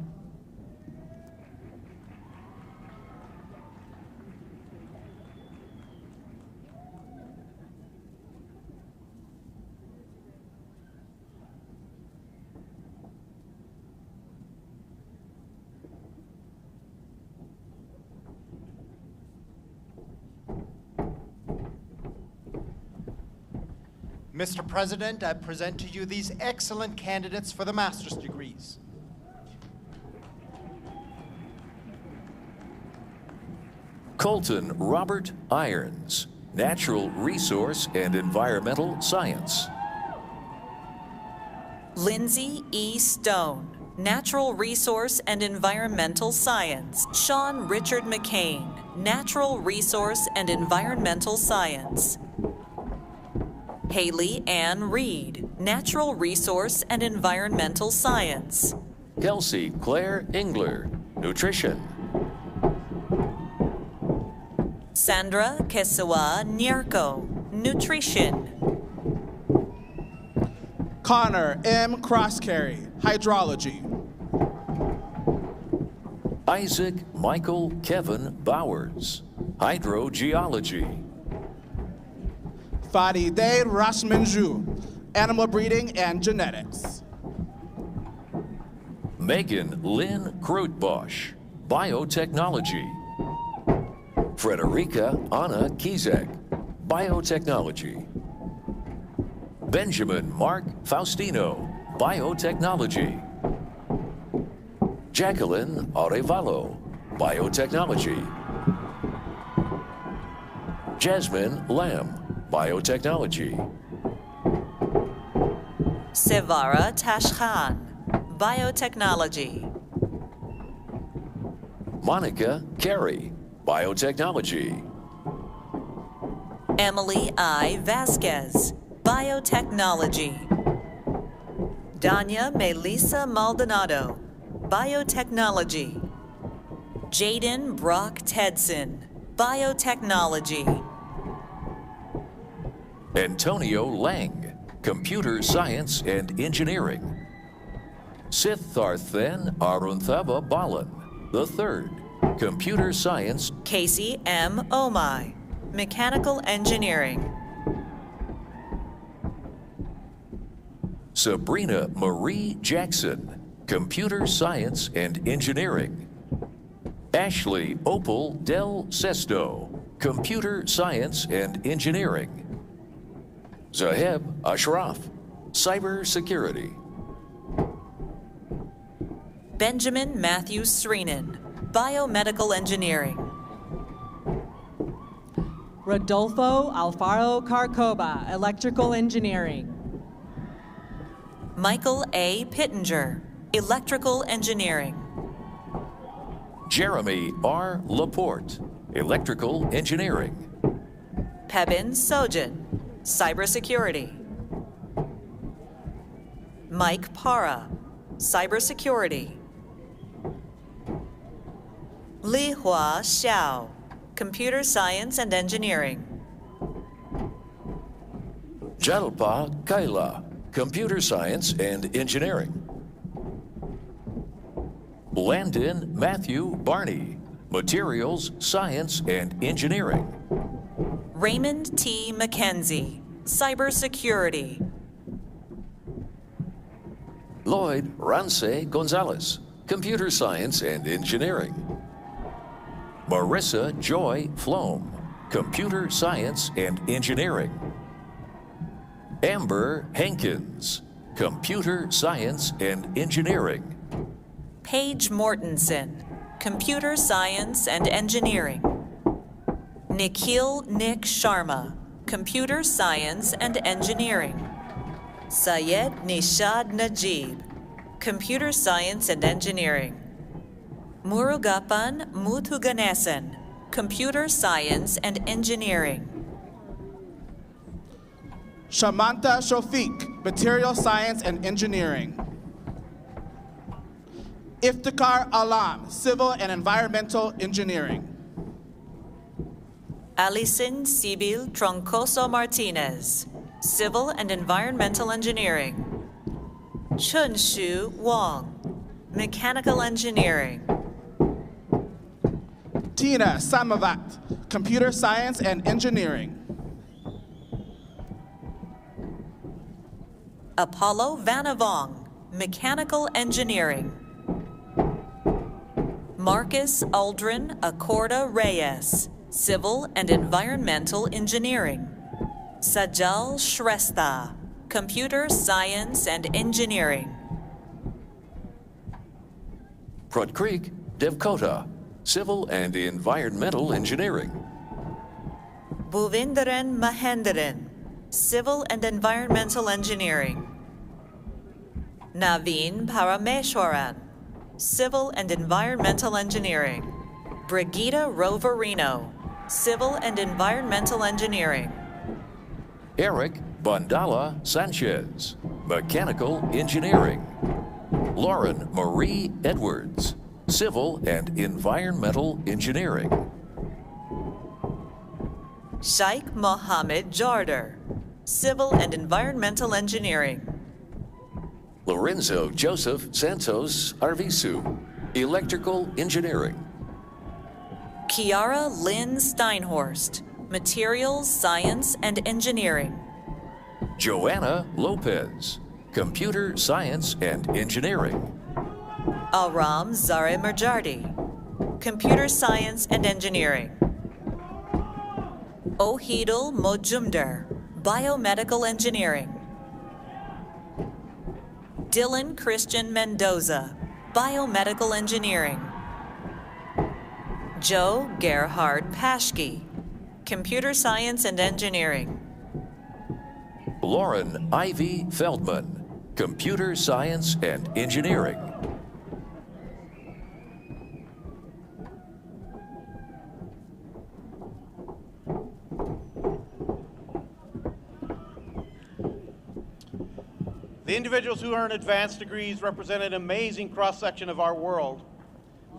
Mr. President, I present to you these excellent candidates for the master's degrees. Colton Robert Irons, Natural Resource and Environmental Science. Lindsay E. Stone, Natural Resource and Environmental Science. Sean Richard McCain, Natural Resource and Environmental Science. Haley Ann Reed, Natural Resource and Environmental Science. Kelsey Claire Engler, Nutrition. Sandra Kesawa Nyarko, Nutrition. Connor M. Crosscarry, Hydrology. Isaac Michael Kevin Bowers, Hydrogeology. Faride Rashmanju, Animal Breeding and Genetics. Megan Lynn Krutbosch, Biotechnology. Frederica Anna Kizek, Biotechnology. Benjamin Mark Faustino, Biotechnology. Jacqueline Arevalo, Biotechnology. Jasmine Lamb, Biotechnology. Sevara Tashkhan, Biotechnology. Monica Carey, Biotechnology. Emily I. Vasquez, Biotechnology. Danya Melissa Maldonado, Biotechnology. Jaden Brock Tedson, Biotechnology. Antonio Lang, Computer Science and Engineering. Siddharthan Arunthava Balan, the third. Computer Science. Casey M. Omai, Mechanical Engineering. Sabrina Marie Jackson, Computer Science and Engineering. Ashley Opal Del Sesto, Computer Science and Engineering. Zaheb Ashraf, Cybersecurity. Benjamin Matthew Sreenan, Biomedical Engineering. Rodolfo Alfaro Carcoba, Electrical Engineering. Michael A. Pittenger, Electrical Engineering. Jeremy R. Laporte, Electrical Engineering. Pebin Sojin, Cybersecurity. Mike Para, Cybersecurity. Li Hua Xiao, Computer Science and Engineering. Jalpa Kaila, Computer Science and Engineering. Landon Matthew Barney, Materials Science and Engineering. Raymond T. McKenzie, Cybersecurity. Lloyd Rance Gonzalez, Computer Science and Engineering. Marissa Joy Flom, Computer Science and Engineering. Amber Hankins, Computer Science and Engineering. Paige Mortensen, Computer Science and Engineering. Nikhil Nick Sharma, Computer Science and Engineering. Syed Nishad Najib, Computer Science and Engineering. Murugapan Muthuganesan, Computer Science and Engineering. Shamanta Shofiq, Material Science and Engineering. Iftikhar Alam, Civil and Environmental Engineering. Alison Sibyl Troncoso Martinez, Civil and Environmental Engineering. Chunshu Wang, Mechanical Engineering. Tina Samavat, Computer Science and Engineering. Apollo Vanavong, Mechanical Engineering. Marcus Aldrin Acorda Reyes, Civil and Environmental Engineering. Sajal Shrestha, Computer Science and Engineering. Prut Creek Devkota, Civil and Environmental Engineering. Bhuvindaran Mahendaran, Civil and Environmental Engineering. Naveen Parameshwaran, Civil and Environmental Engineering. Brigida Roverino, Civil and Environmental Engineering. Eric Bandala Sanchez, Mechanical Engineering. Lauren Marie Edwards, Civil and Environmental Engineering. Sheikh Mohammed Jarder, Civil and Environmental Engineering. Lorenzo Joseph Santos Arvisu, Electrical Engineering. Kiara Lynn Steinhorst, Materials Science and Engineering. Joanna Lopez, Computer Science and Engineering. Aram Zare Merjardi, Computer Science and Engineering. Ohidul Mojumdar, Biomedical Engineering. Dylan Christian Mendoza, Biomedical Engineering. Joe Gerhard Paschke, Computer Science and Engineering. Lauren Ivy Feldman, Computer Science and Engineering. The individuals who earn advanced degrees represent an amazing cross-section of our world.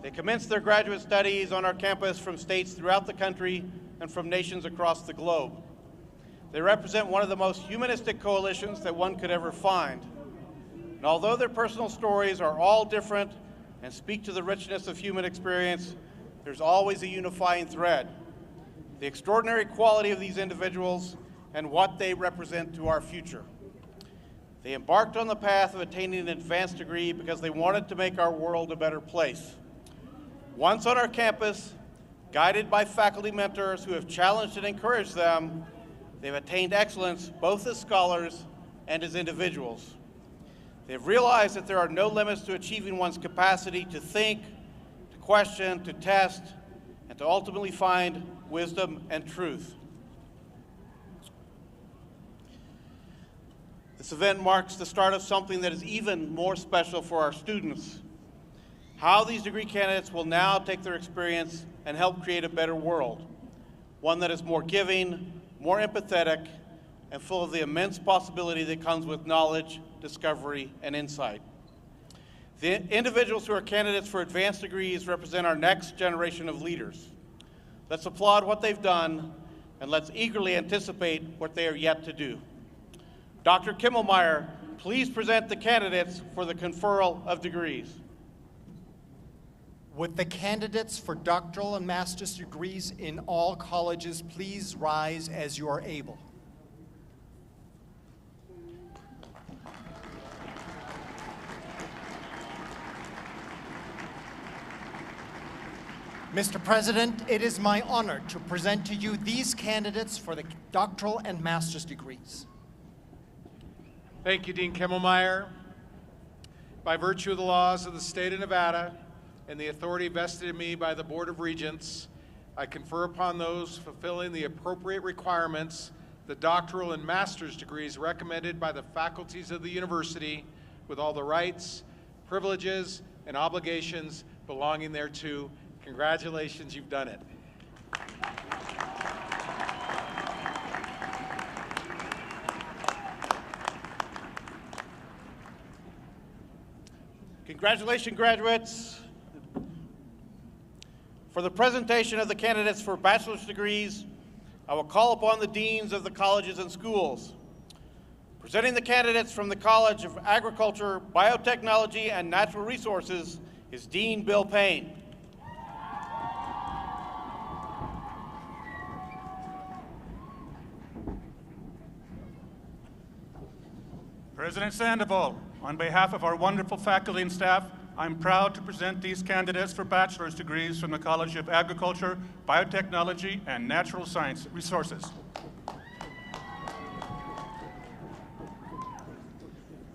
They commenced their graduate studies on our campus from states throughout the country and from nations across the globe. They represent one of the most humanistic coalitions that one could ever find. And although their personal stories are all different and speak to the richness of human experience, there's always a unifying thread: the extraordinary quality of these individuals and what they represent to our future. They embarked on the path of attaining an advanced degree because they wanted to make our world a better place. Once on our campus, guided by faculty mentors who have challenged and encouraged them, they've attained excellence both as scholars and as individuals. They've realized that there are no limits to achieving one's capacity to think, to question, to test, and to ultimately find wisdom and truth. This event marks the start of something that is even more special for our students: how these degree candidates will now take their experience and help create a better world, one that is more giving, more empathetic, and full of the immense possibility that comes with knowledge, discovery, and insight. The individuals who are candidates for advanced degrees represent our next generation of leaders. Let's applaud what they've done, and let's eagerly anticipate what they are yet to do. Dr. Kimmelmeyer, please present the candidates for the conferral of degrees. Would the candidates for doctoral and master's degrees in all colleges please rise as you are able? Mr. President, it is my honor to present to you these candidates for the doctoral and master's degrees. Thank you, Dean Kimmelmeyer. By virtue of the laws of the state of Nevada and the authority vested in me by the Board of Regents, I confer upon those fulfilling the appropriate requirements the doctoral and master's degrees recommended by the faculties of the university, with all the rights, privileges, and obligations belonging thereto. Congratulations, you've done it. Congratulations, graduates. For the presentation of the candidates for bachelor's degrees, I will call upon the deans of the colleges and schools. Presenting the candidates from the College of Agriculture, Biotechnology, and Natural Resources is Dean Bill Payne. President Sandoval, on behalf of our wonderful faculty and staff, I'm proud to present these candidates for bachelor's degrees from the College of Agriculture, Biotechnology, and Natural Science Resources.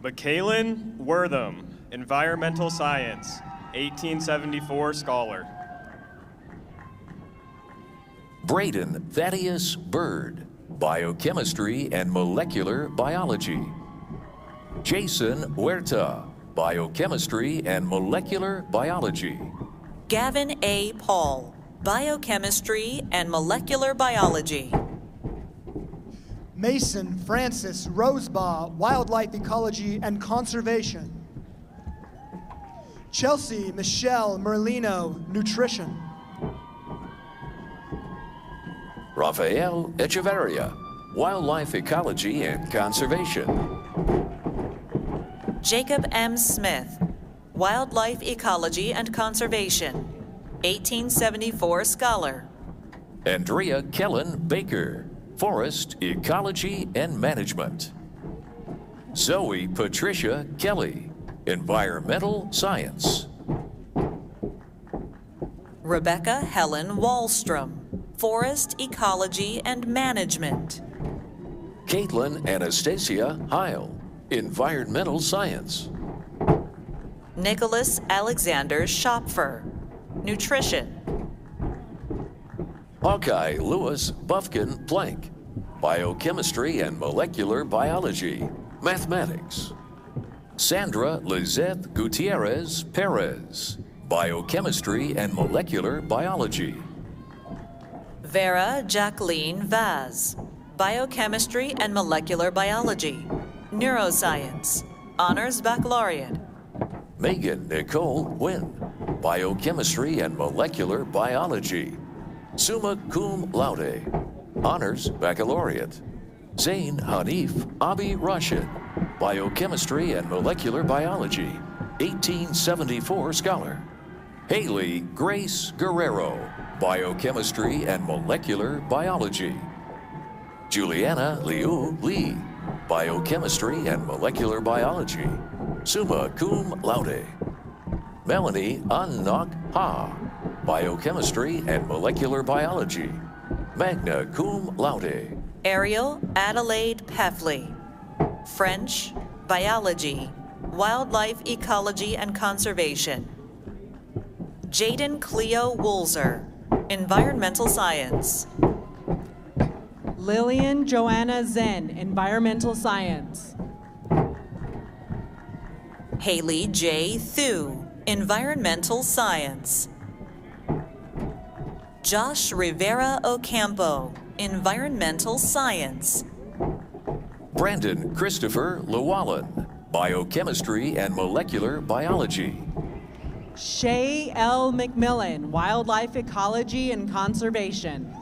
Michaelin Wortham, Environmental Science, 1874 scholar. Braden Thaddeus Bird, Biochemistry and Molecular Biology. Jason Huerta, Biochemistry and Molecular Biology. Gavin A. Paul, Biochemistry and Molecular Biology. Mason Francis Rosebaugh, Wildlife Ecology and Conservation. Chelsea Michelle Merlino, Nutrition. Rafael Echeverria, Wildlife Ecology and Conservation. Jacob M. Smith, Wildlife Ecology and Conservation, 1874 scholar. Andrea Kellen Baker, Forest Ecology and Management. Zoe Patricia Kelly, Environmental Science. Rebecca Helen Wallstrom, Forest Ecology and Management. Caitlin Anastasia Heil, Environmental Science. Nicholas Alexander Schopfer, Nutrition. Hawkeye Lewis Bufkin Plank, Biochemistry and Molecular Biology, Mathematics. Sandra Lizeth Gutierrez Perez, Biochemistry and Molecular Biology. Vera Jacqueline Vaz, Biochemistry and Molecular Biology, Neuroscience, Honors Baccalaureate. Megan Nicole Wynn, Biochemistry and Molecular Biology, Summa Cum Laude, Honors Baccalaureate. Zain Hanif Abi Rashid, Biochemistry and Molecular Biology, 1874 scholar. Haley Grace Guerrero, Biochemistry and Molecular Biology. Juliana Liu Lee, Biochemistry and Molecular Biology, summa cum laude. Melanie An-Nok Ha, Biochemistry and Molecular Biology, magna cum laude. Ariel Adelaide Peffley, French, Biology, Wildlife Ecology and Conservation. Jaden Cleo Woolzer, Environmental Science. Lillian Joanna Zen, Environmental Science. Haley J. Thu, Environmental Science. Josh Rivera Ocampo, Environmental Science. Brandon Christopher Llewellyn, Biochemistry and Molecular Biology. Shay L. McMillan, Wildlife Ecology and Conservation.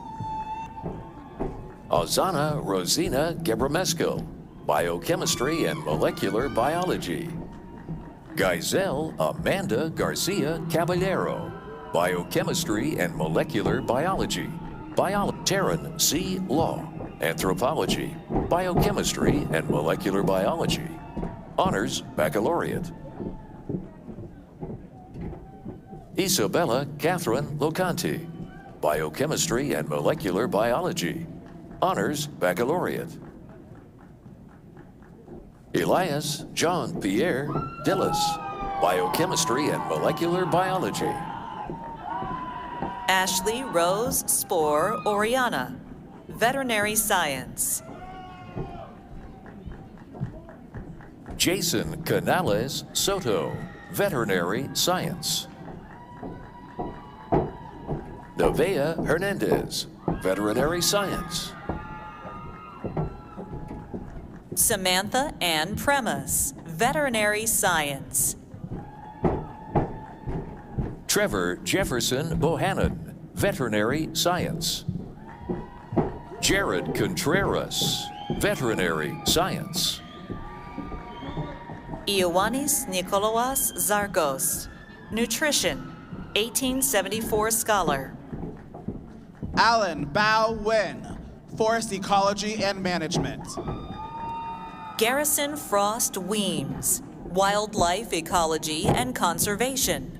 Azana Rosina Gebremeskel, Biochemistry and Molecular Biology. Gizelle Amanda Garcia Caballero, Biochemistry and Molecular Biology. Taryn C. Law, Anthropology, Biochemistry and Molecular Biology. Honors Baccalaureate. Isabella Catherine Locanti, Biochemistry and Molecular Biology. Honors Baccalaureate. Elias John Pierre Dillis, Biochemistry and Molecular Biology. Ashley Rose Spore Oriana, Veterinary Science. Jason Canales Soto, Veterinary Science. Nevaeh Hernandez, Veterinary Science. Samantha Ann Premis, Veterinary Science. Trevor Jefferson Bohannon, Veterinary Science. Jared Contreras, Veterinary Science. Ioannis Nikolaos Zarkos, Nutrition, 1874 Scholar. Alan Bao Wen, Forest Ecology and Management. Garrison Frost Weems, Wildlife Ecology and Conservation.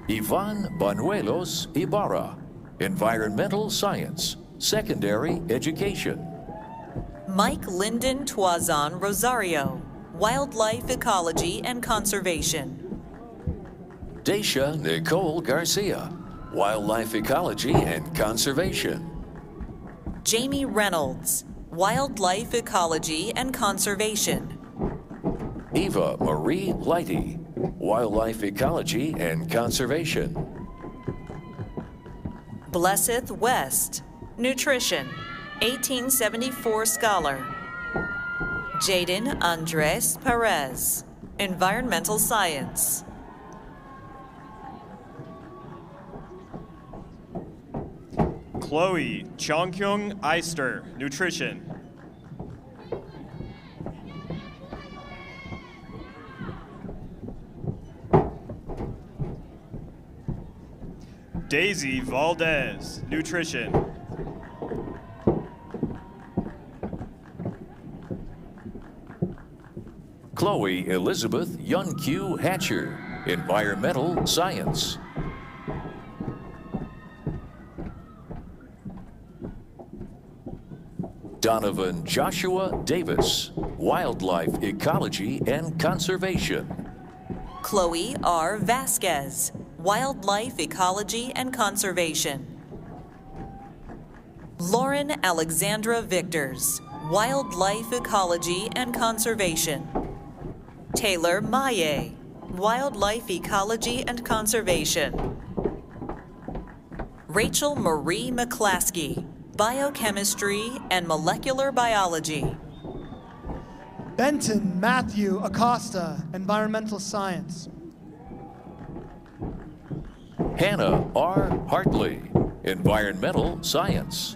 Ivan Banuelos Ibarra, Environmental Science, Secondary Education. Mike Lyndon Tuazon Rosario, Wildlife Ecology and Conservation. Daisha Nicole Garcia, Wildlife Ecology and Conservation. Jamie Reynolds, Wildlife Ecology and Conservation. Eva Marie Lighty, Wildlife Ecology and Conservation. Blesseth West, Nutrition, 1874 Scholar. Jaden Andres Perez, Environmental Science. Chloe Chongkyung Eister, Nutrition. Daisy Valdez, Nutrition. Chloe Elizabeth Yun-Q Hatcher, Environmental Science. Donovan Joshua Davis, Wildlife Ecology and Conservation. Chloe R. Vasquez, Wildlife Ecology and Conservation. Lauren Alexandra Victors, Wildlife Ecology and Conservation. Taylor Maye, Wildlife Ecology and Conservation. Rachel Marie McClaskey, Biochemistry and Molecular Biology. Benton Matthew Acosta, Environmental Science. Hannah R. Hartley, Environmental Science.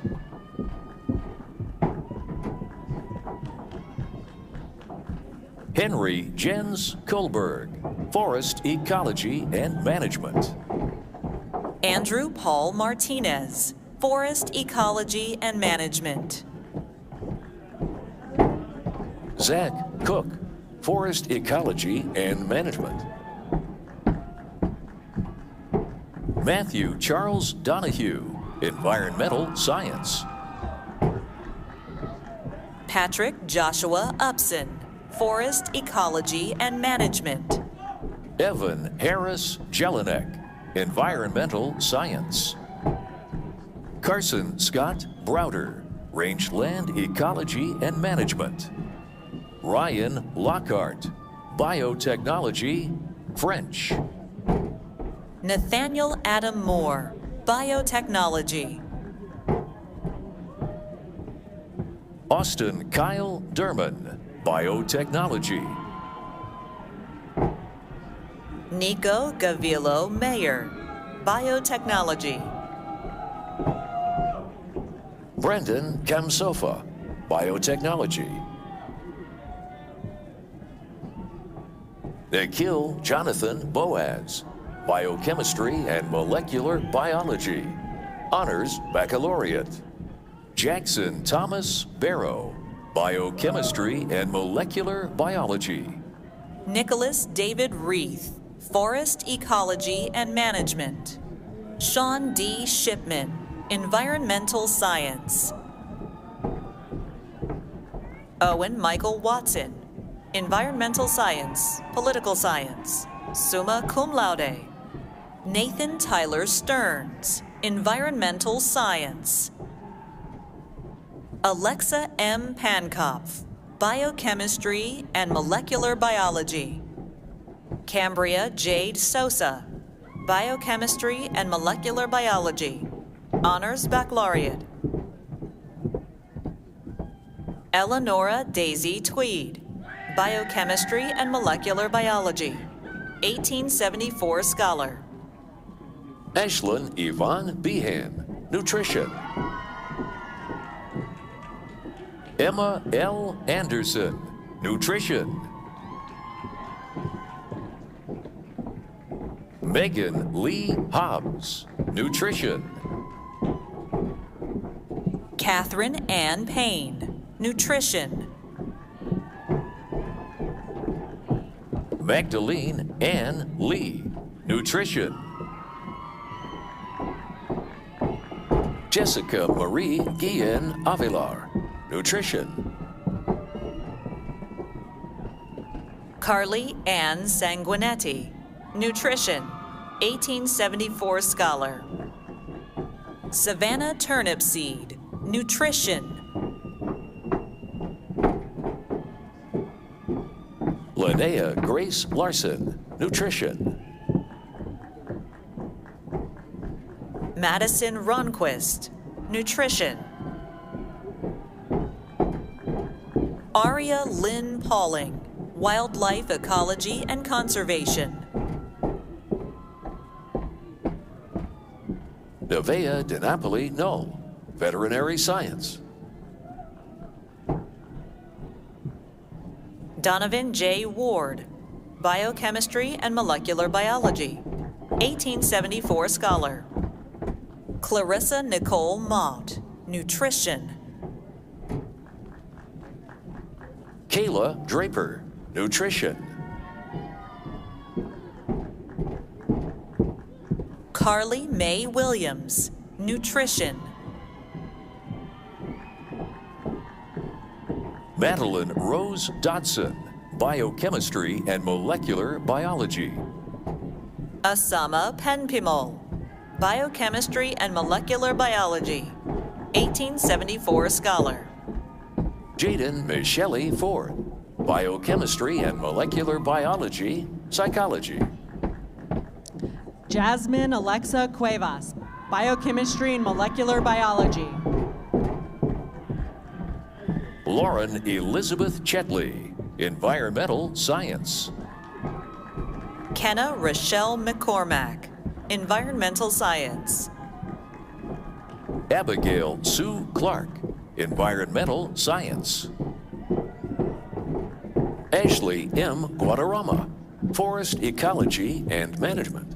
Henry Jens Kohlberg, Forest Ecology and Management. Andrew Paul Martinez, Forest Ecology and Management. Zach Cook, Forest Ecology and Management. Matthew Charles Donahue, Environmental Science. Patrick Joshua Upson, Forest Ecology and Management. Evan Harris Jelinek, Environmental Science. Carson Scott Browder, Rangeland Ecology and Management. Ryan Lockhart, Biotechnology, French. Nathaniel Adam Moore, Biotechnology. Austin Kyle Derman, Biotechnology. Nico Gavillo Mayer, Biotechnology. Brendan Kamsofa, Biotechnology. Nikhil Jonathan Boaz, Biochemistry and Molecular Biology, Honors Baccalaureate. Jackson Thomas Barrow, Biochemistry and Molecular Biology. Nicholas David Reith, Forest Ecology and Management. Sean D. Shipman, Environmental Science. Owen Michael Watson, Environmental Science, Political Science, summa cum laude. Nathan Tyler Stearns, Environmental Science. Alexa M. Pankopf, Biochemistry and Molecular Biology. Cambria Jade Sosa, Biochemistry and Molecular Biology, Honors Baccalaureate. Eleonora Daisy Tweed, Biochemistry and Molecular Biology, 1874 Scholar. Ashlyn Yvonne Behan, Nutrition. Emma L. Anderson, Nutrition. Megan Lee Hobbs, Nutrition. Catherine Ann Payne, Nutrition. Magdalene Ann Lee, Nutrition. Jessica Marie Guillen Avilar, Nutrition. Carly Ann Sanguinetti, Nutrition, 1874 Scholar. Savannah Turnipseed, Nutrition. Linnea Grace Larson, Nutrition. Madison Ronquist, Nutrition. Aria Lynn Pauling, Wildlife Ecology and Conservation. Nevaeh DiNapoli Null, Veterinary Science. Donovan J. Ward, Biochemistry and Molecular Biology, 1874 Scholar. Clarissa Nicole Mott, Nutrition. Kayla Draper, Nutrition. Carly Mae Williams, Nutrition. Madeline Rose Dodson, Biochemistry and Molecular Biology. Asama Penpimol, Biochemistry and Molecular Biology, 1874 Scholar. Jaden Michelle Ford, Biochemistry and Molecular Biology, Psychology. Jasmine Alexa Cuevas, Biochemistry and Molecular Biology. Lauren Elizabeth Chetley, Environmental Science. Kenna Rochelle McCormack, Environmental Science. Abigail Sue Clark, Environmental Science. Ashley M. Guadarrama, Forest Ecology and Management.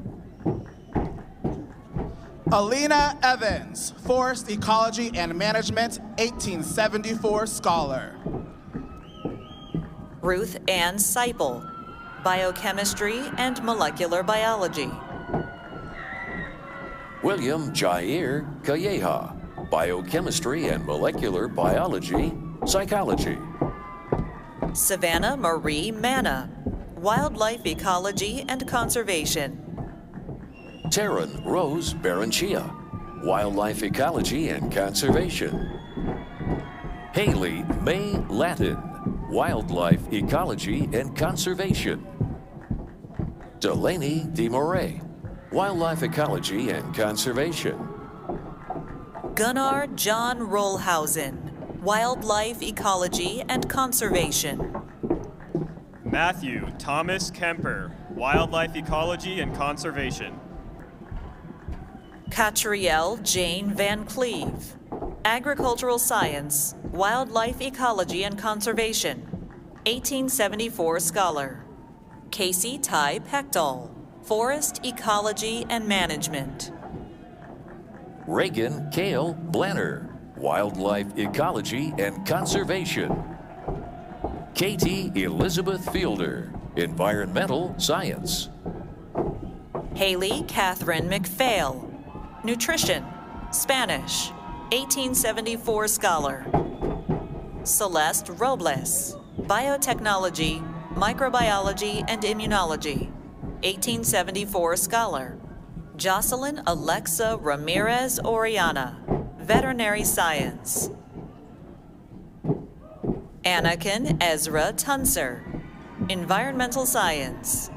Alina Evans, Forest Ecology and Management, 1874 scholar. Ruth Ann Seipel, Biochemistry and Molecular Biology. William Jair Calleja, Biochemistry and Molecular Biology, Psychology. Savannah Marie Manna, Wildlife Ecology and Conservation. Taryn Rose Baranchia, Wildlife Ecology and Conservation. Haley May Latin, Wildlife Ecology and Conservation. Delaney DeMoray, Wildlife Ecology and Conservation. Gunnar John Rollhausen, Wildlife Ecology and Conservation. Matthew Thomas Kemper, Wildlife Ecology and Conservation. Catrielle Jane Van Cleve, Agricultural Science, Wildlife Ecology and Conservation, 1874 scholar. Casey Ty Pechtel, Forest Ecology and Management. Reagan Kale Blanner, Wildlife Ecology and Conservation. Katie Elizabeth Fielder, Environmental Science. Haley Catherine McPhail, Nutrition, Spanish, 1874 scholar. Celeste Robles, Biotechnology, Microbiology and Immunology, 1874 scholar. Jocelyn Alexa Ramirez Oriana, Veterinary Science. Anakin Ezra Tunser, Environmental Science.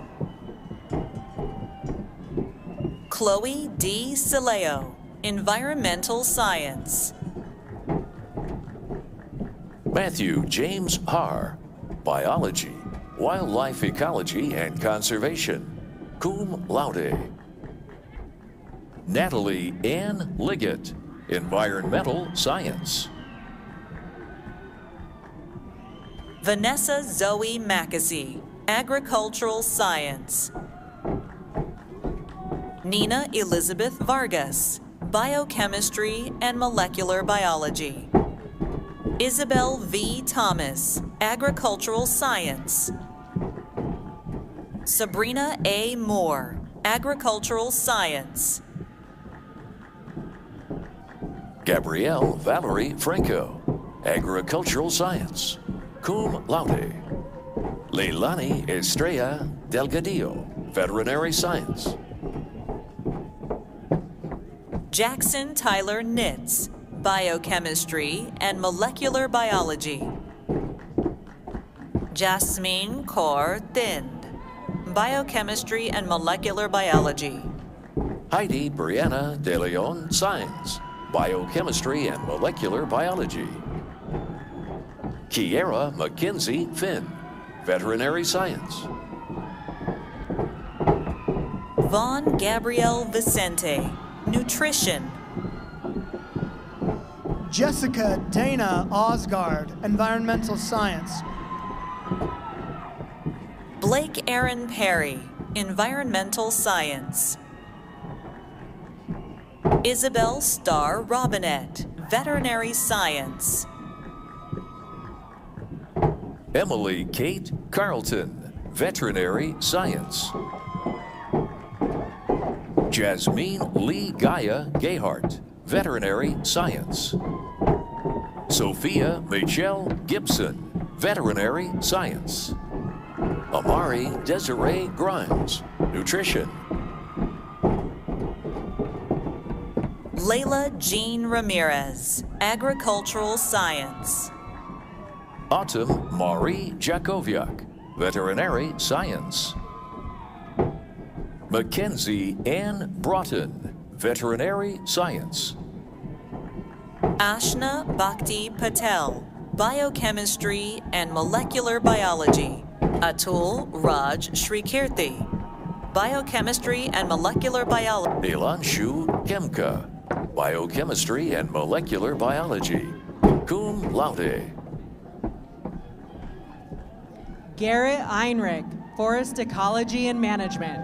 Chloe D. Sileo, Environmental Science. Matthew James Haar, Biology, Wildlife Ecology and Conservation, cum laude. Natalie Ann Liggett, Environmental Science. Vanessa Zoe Mackesy, Agricultural Science. Nina Elizabeth Vargas, Biochemistry and Molecular Biology. Isabel V. Thomas, Agricultural Science. Sabrina A. Moore, Agricultural Science. Gabrielle Valerie Franco, Agricultural Science, cum laude. Leilani Estrella Delgadillo, Veterinary Science. Jackson Tyler Nitz, Biochemistry and Molecular Biology. Jasmine Kaur Thind, Biochemistry and Molecular Biology. Heidi Brianna De Leon Science, Biochemistry and Molecular Biology. Kiera Mackenzie Finn, Veterinary Science. Vaughn Gabrielle Vicente, Nutrition. Jessica Dana Osgard, Environmental Science. Blake Aaron Perry, Environmental Science. Isabel Starr Robinette, Veterinary Science. Emily Kate Carlton, Veterinary Science. Jasmine Lee Gaia Gayhart, Veterinary Science. Sophia Michelle Gibson, Veterinary Science. Amari Desiree Grimes, Nutrition. Layla Jean Ramirez, Agricultural Science. Autumn Marie Jakoviak, Veterinary Science. Mackenzie Ann Broughton, Veterinary Science. Ashna Bhakti Patel, Biochemistry and Molecular Biology. Atul Raj Shrikirti, Biochemistry and Molecular Biology. Elanshu Kemka, Biochemistry and Molecular Biology, cum laude. Garrett Einrich, Forest Ecology and Management.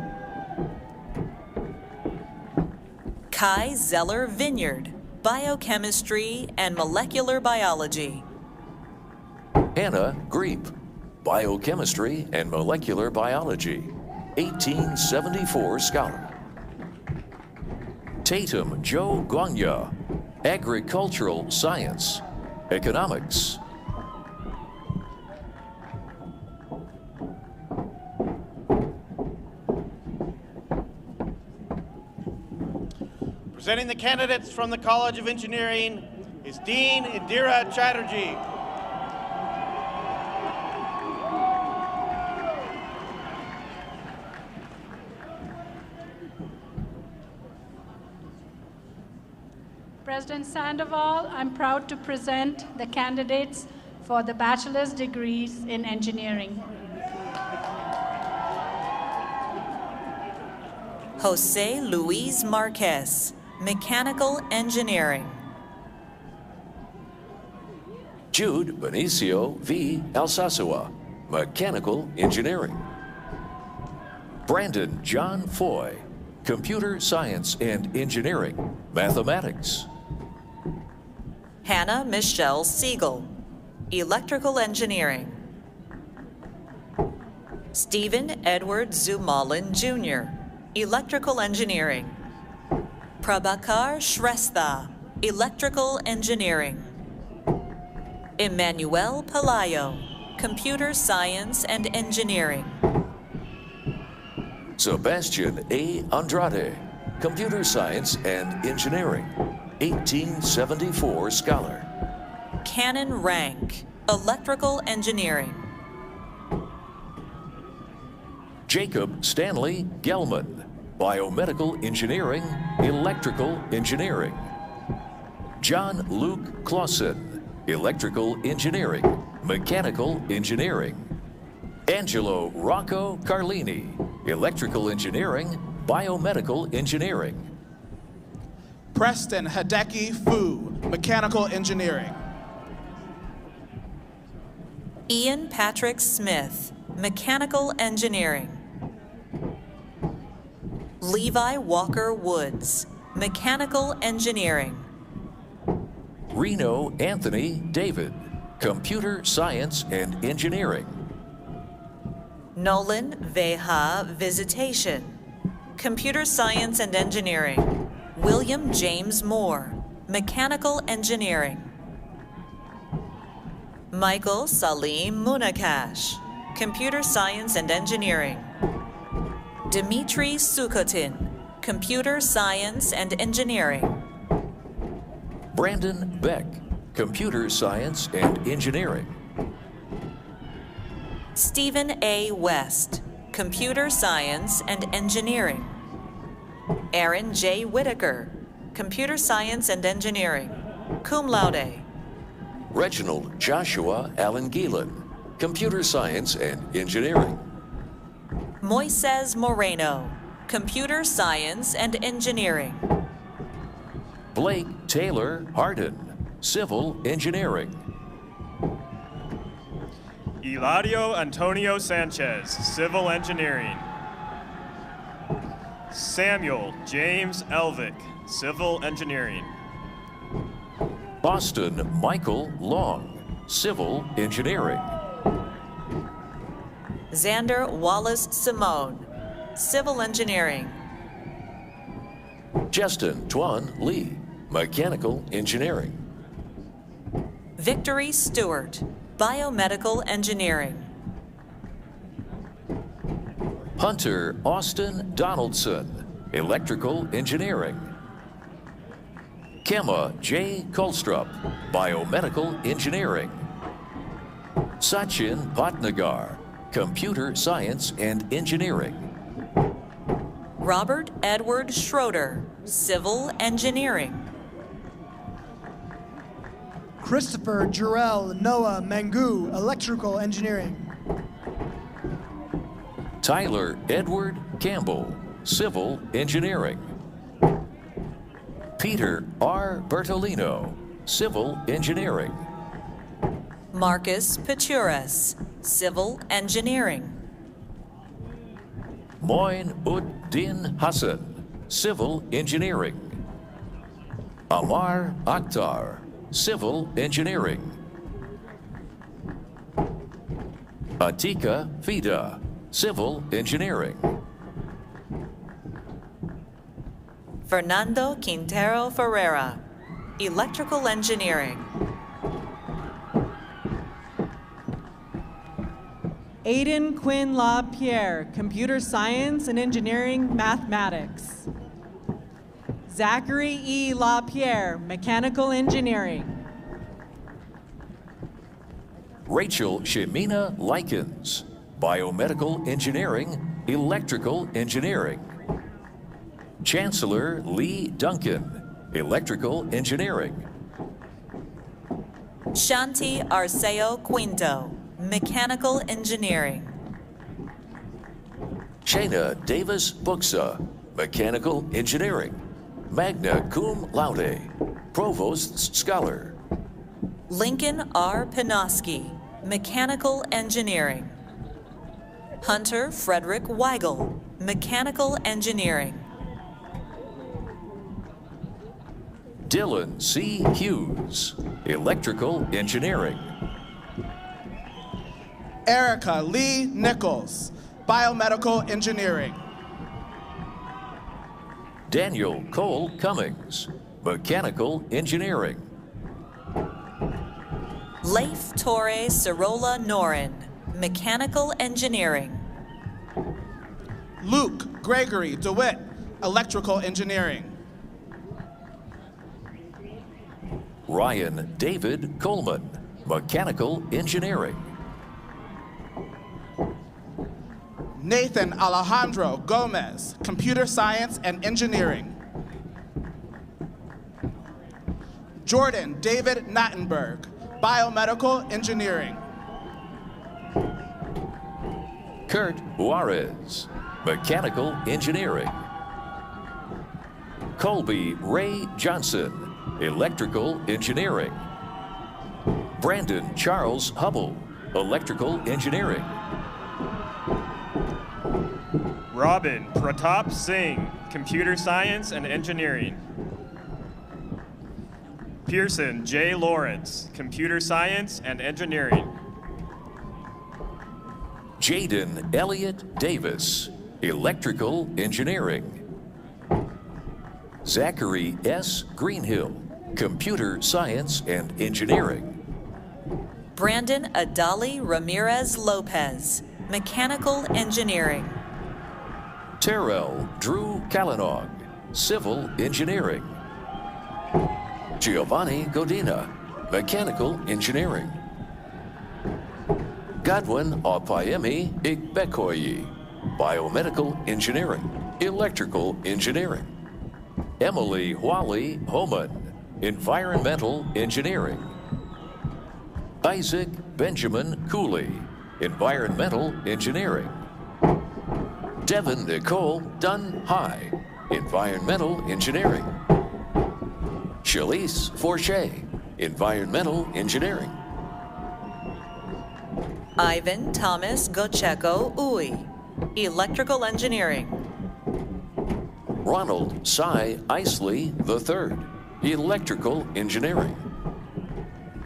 Kai Zeller Vineyard, Biochemistry and Molecular Biology. Hannah Greep, Biochemistry and Molecular Biology, 1874 scholar. Tatum Joe Gwanya, Agricultural Science, Economics. Presenting the candidates from the College of Engineering is Dean Indira Chatterjee. President Sandoval, I'm proud to present the candidates for the bachelor's degrees in engineering. Jose Luis Marquez, Mechanical Engineering. Jude Benicio V. Alsasua, Mechanical Engineering. Brandon John Foy, Computer Science and Engineering, Mathematics. Hannah Michelle Siegel, Electrical Engineering. Stephen Edward Zumalin Jr., Electrical Engineering. Prabhakar Shrestha, Electrical Engineering. Emmanuel Palayo, Computer Science and Engineering. Sebastian A. Andrade, Computer Science and Engineering, 1874 scholar. Cannon Rank, Electrical Engineering. Jacob Stanley Gelman, Biomedical Engineering, Electrical Engineering. John Luke Clausen, Electrical Engineering, Mechanical Engineering. Angelo Rocco Carlini, Electrical Engineering, Biomedical Engineering. Preston Hideki Fu, Mechanical Engineering. Ian Patrick Smith, Mechanical Engineering. Levi Walker Woods, Mechanical Engineering. Reno Anthony David, Computer Science and Engineering. Nolan Veha Visitation, Computer Science and Engineering. William James Moore, Mechanical Engineering. Michael Salim Munakash, Computer Science and Engineering. Dmitry Sukhotin, Computer Science and Engineering. Brandon Beck, Computer Science and Engineering. Stephen A. West, Computer Science and Engineering. Aaron J. Whitaker, Computer Science and Engineering, cum laude. Reginald Joshua Allen Gielan, Computer Science and Engineering. Moises Moreno, Computer Science and Engineering. Blake Taylor Hardin, Civil Engineering. Eladio Antonio Sanchez, Civil Engineering. Samuel James Elvick, Civil Engineering. Boston Michael Long, Civil Engineering. Xander Wallace Simone, Civil Engineering. Justin Tuan Lee, Mechanical Engineering. Victory Stewart, Biomedical Engineering. Hunter Austin Donaldson, Electrical Engineering. Kemma J. Kolstrup, Biomedical Engineering. Sachin Bhatnagar, Computer Science and Engineering. Robert Edward Schroeder, Civil Engineering. Christopher Jarrell Noah Mangu, Electrical Engineering. Tyler Edward Campbell, Civil Engineering. Peter R. Bertolino, Civil Engineering. Marcus Paturas, Civil Engineering. Moin Ud-Din Hassan, Civil Engineering. Amar Akhtar, Civil Engineering. Atika Fida, Civil Engineering. Fernando Quintero Ferreira, Electrical Engineering. Aiden Quinn LaPierre, Computer Science and Engineering Mathematics. Zachary E. LaPierre, Mechanical Engineering. Rachel Shemina Likens, Biomedical Engineering, Electrical Engineering. Chancellor Lee Duncan, Electrical Engineering. Shanti Arceo Quinto, Mechanical Engineering. Shayna Davis Buxa, Mechanical Engineering. Magna Cum Laude, Provost's Scholar. Lincoln R. Pinoski, Mechanical Engineering. Hunter Frederick Weigel, Mechanical Engineering. Dylan C. Hughes, Electrical Engineering. Erica Lee Nichols, Biomedical Engineering. Daniel Cole Cummings, Mechanical Engineering. Leif Torre Cirola Norin, Mechanical Engineering. Luke Gregory DeWitt, Electrical Engineering. Ryan David Coleman, Mechanical Engineering. Nathan Alejandro Gomez, Computer Science and Engineering. Jordan David Nattenberg, Biomedical Engineering. Kurt Juarez, Mechanical Engineering. Colby Ray Johnson, Electrical Engineering. Brandon Charles Hubble, Electrical Engineering. Robin Pratap Singh, Computer Science and Engineering. Pearson J. Lawrence, Computer Science and Engineering. Jaden Elliott Davis, Electrical Engineering. Zachary S. Greenhill, Computer Science and Engineering. Brandon Adali Ramirez Lopez, Mechanical Engineering. Terrell Drew Kalanog, Civil Engineering. Giovanni Godina, Mechanical Engineering. Godwin Opayemi Igbekoyi, Biomedical Engineering, Electrical Engineering. Emily Wally Homan, Environmental Engineering. Isaac Benjamin Cooley, Environmental Engineering. Devin Nicole Dunn High, Environmental Engineering. Shalise Forche, Environmental Engineering. Ivan Thomas Gocheco Uy, Electrical Engineering. Ronald Cy Isley III, Electrical Engineering.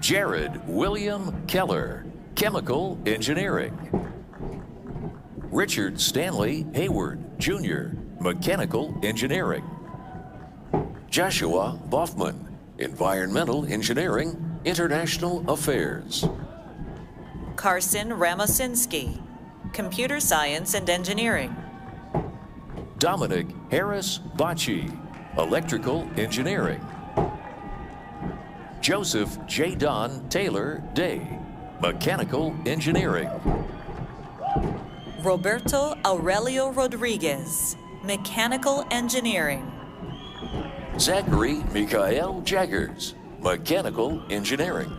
Jared William Keller, Chemical Engineering. Richard Stanley Hayward, Jr., Mechanical Engineering. Joshua Boffman, Environmental Engineering, International Affairs. Carson Ramosinski, Computer Science and Engineering. Dominic Harris Bocci, Electrical Engineering. Joseph J. Don Taylor Day, Mechanical Engineering. Roberto Aurelio Rodriguez, Mechanical Engineering. Zachary Mikael Jaggers, Mechanical Engineering.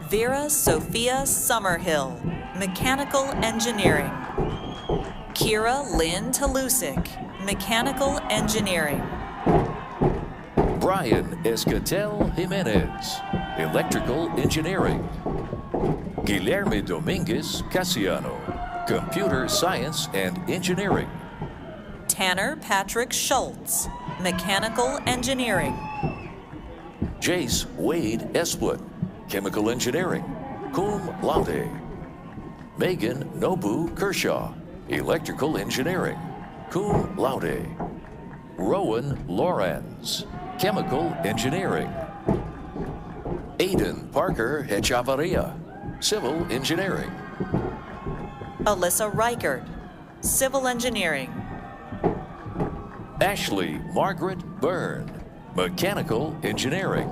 Vera Sophia Summerhill, Mechanical Engineering. Kira Lynn Talusik, Mechanical Engineering. Brian Escatel Jimenez, Electrical Engineering. Guilherme Dominguez Cassiano, Computer Science and Engineering. Tanner Patrick Schultz, Mechanical Engineering. Jace Wade Esplet, Chemical Engineering, cum laude. Megan Nobu Kershaw, Electrical Engineering, cum laude. Rowan Lorenz, Chemical Engineering. Aiden Parker Echavarria, Civil Engineering. Alyssa Reichert, Civil Engineering. Ashley Margaret Byrne, Mechanical Engineering.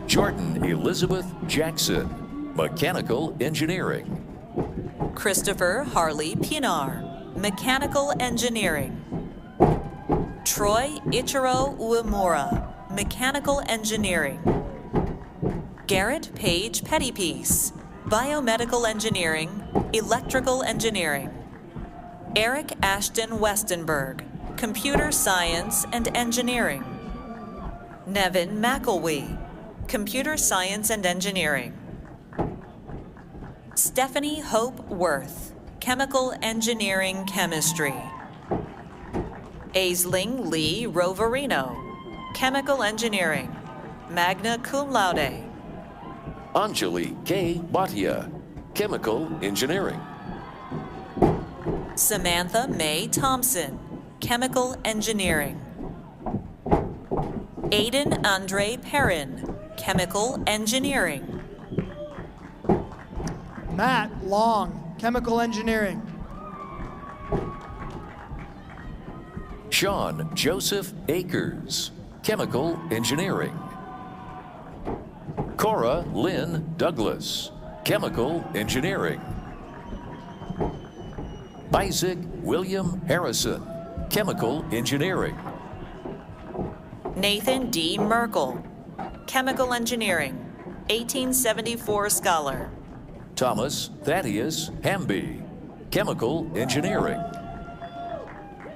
Jordan Elizabeth Jackson, Mechanical Engineering. Christopher Harley Pinar, Mechanical Engineering. Troy Ichiro Uemura, Mechanical Engineering. Garrett Page Pettypiece, Biomedical Engineering, Electrical Engineering. Eric Ashton Westenberg, Computer Science and Engineering. Nevin McElwee, Computer Science and Engineering. Stephanie Hope Worth, Chemical Engineering Chemistry. Aisling Lee Roverino, Chemical Engineering, magna cum laude. Anjali K. Bhatia, Chemical Engineering. Samantha Mae Thompson, Chemical Engineering. Aiden Andre Perrin, Chemical Engineering. Matt Long, Chemical Engineering. Sean Joseph Akers, Chemical Engineering. Cora Lynn Douglas, Chemical Engineering. Isaac William Harrison, Chemical Engineering. Nathan D. Merkel, Chemical Engineering, 1874 Scholar. Thomas Thaddeus Hamby, Chemical Engineering.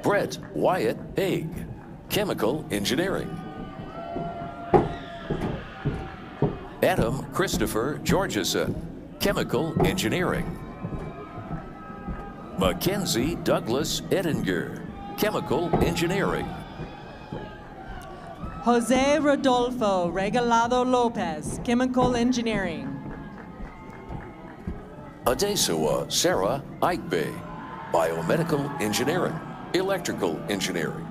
Brett Wyatt Haig, Chemical Engineering. Adam Christopher Georgeson, Chemical Engineering. Mackenzie Douglas Edinger, Chemical Engineering. Jose Rodolfo Regalado Lopez, Chemical Engineering. Adesawa Sarah Aikbe, Biomedical Engineering, Electrical Engineering.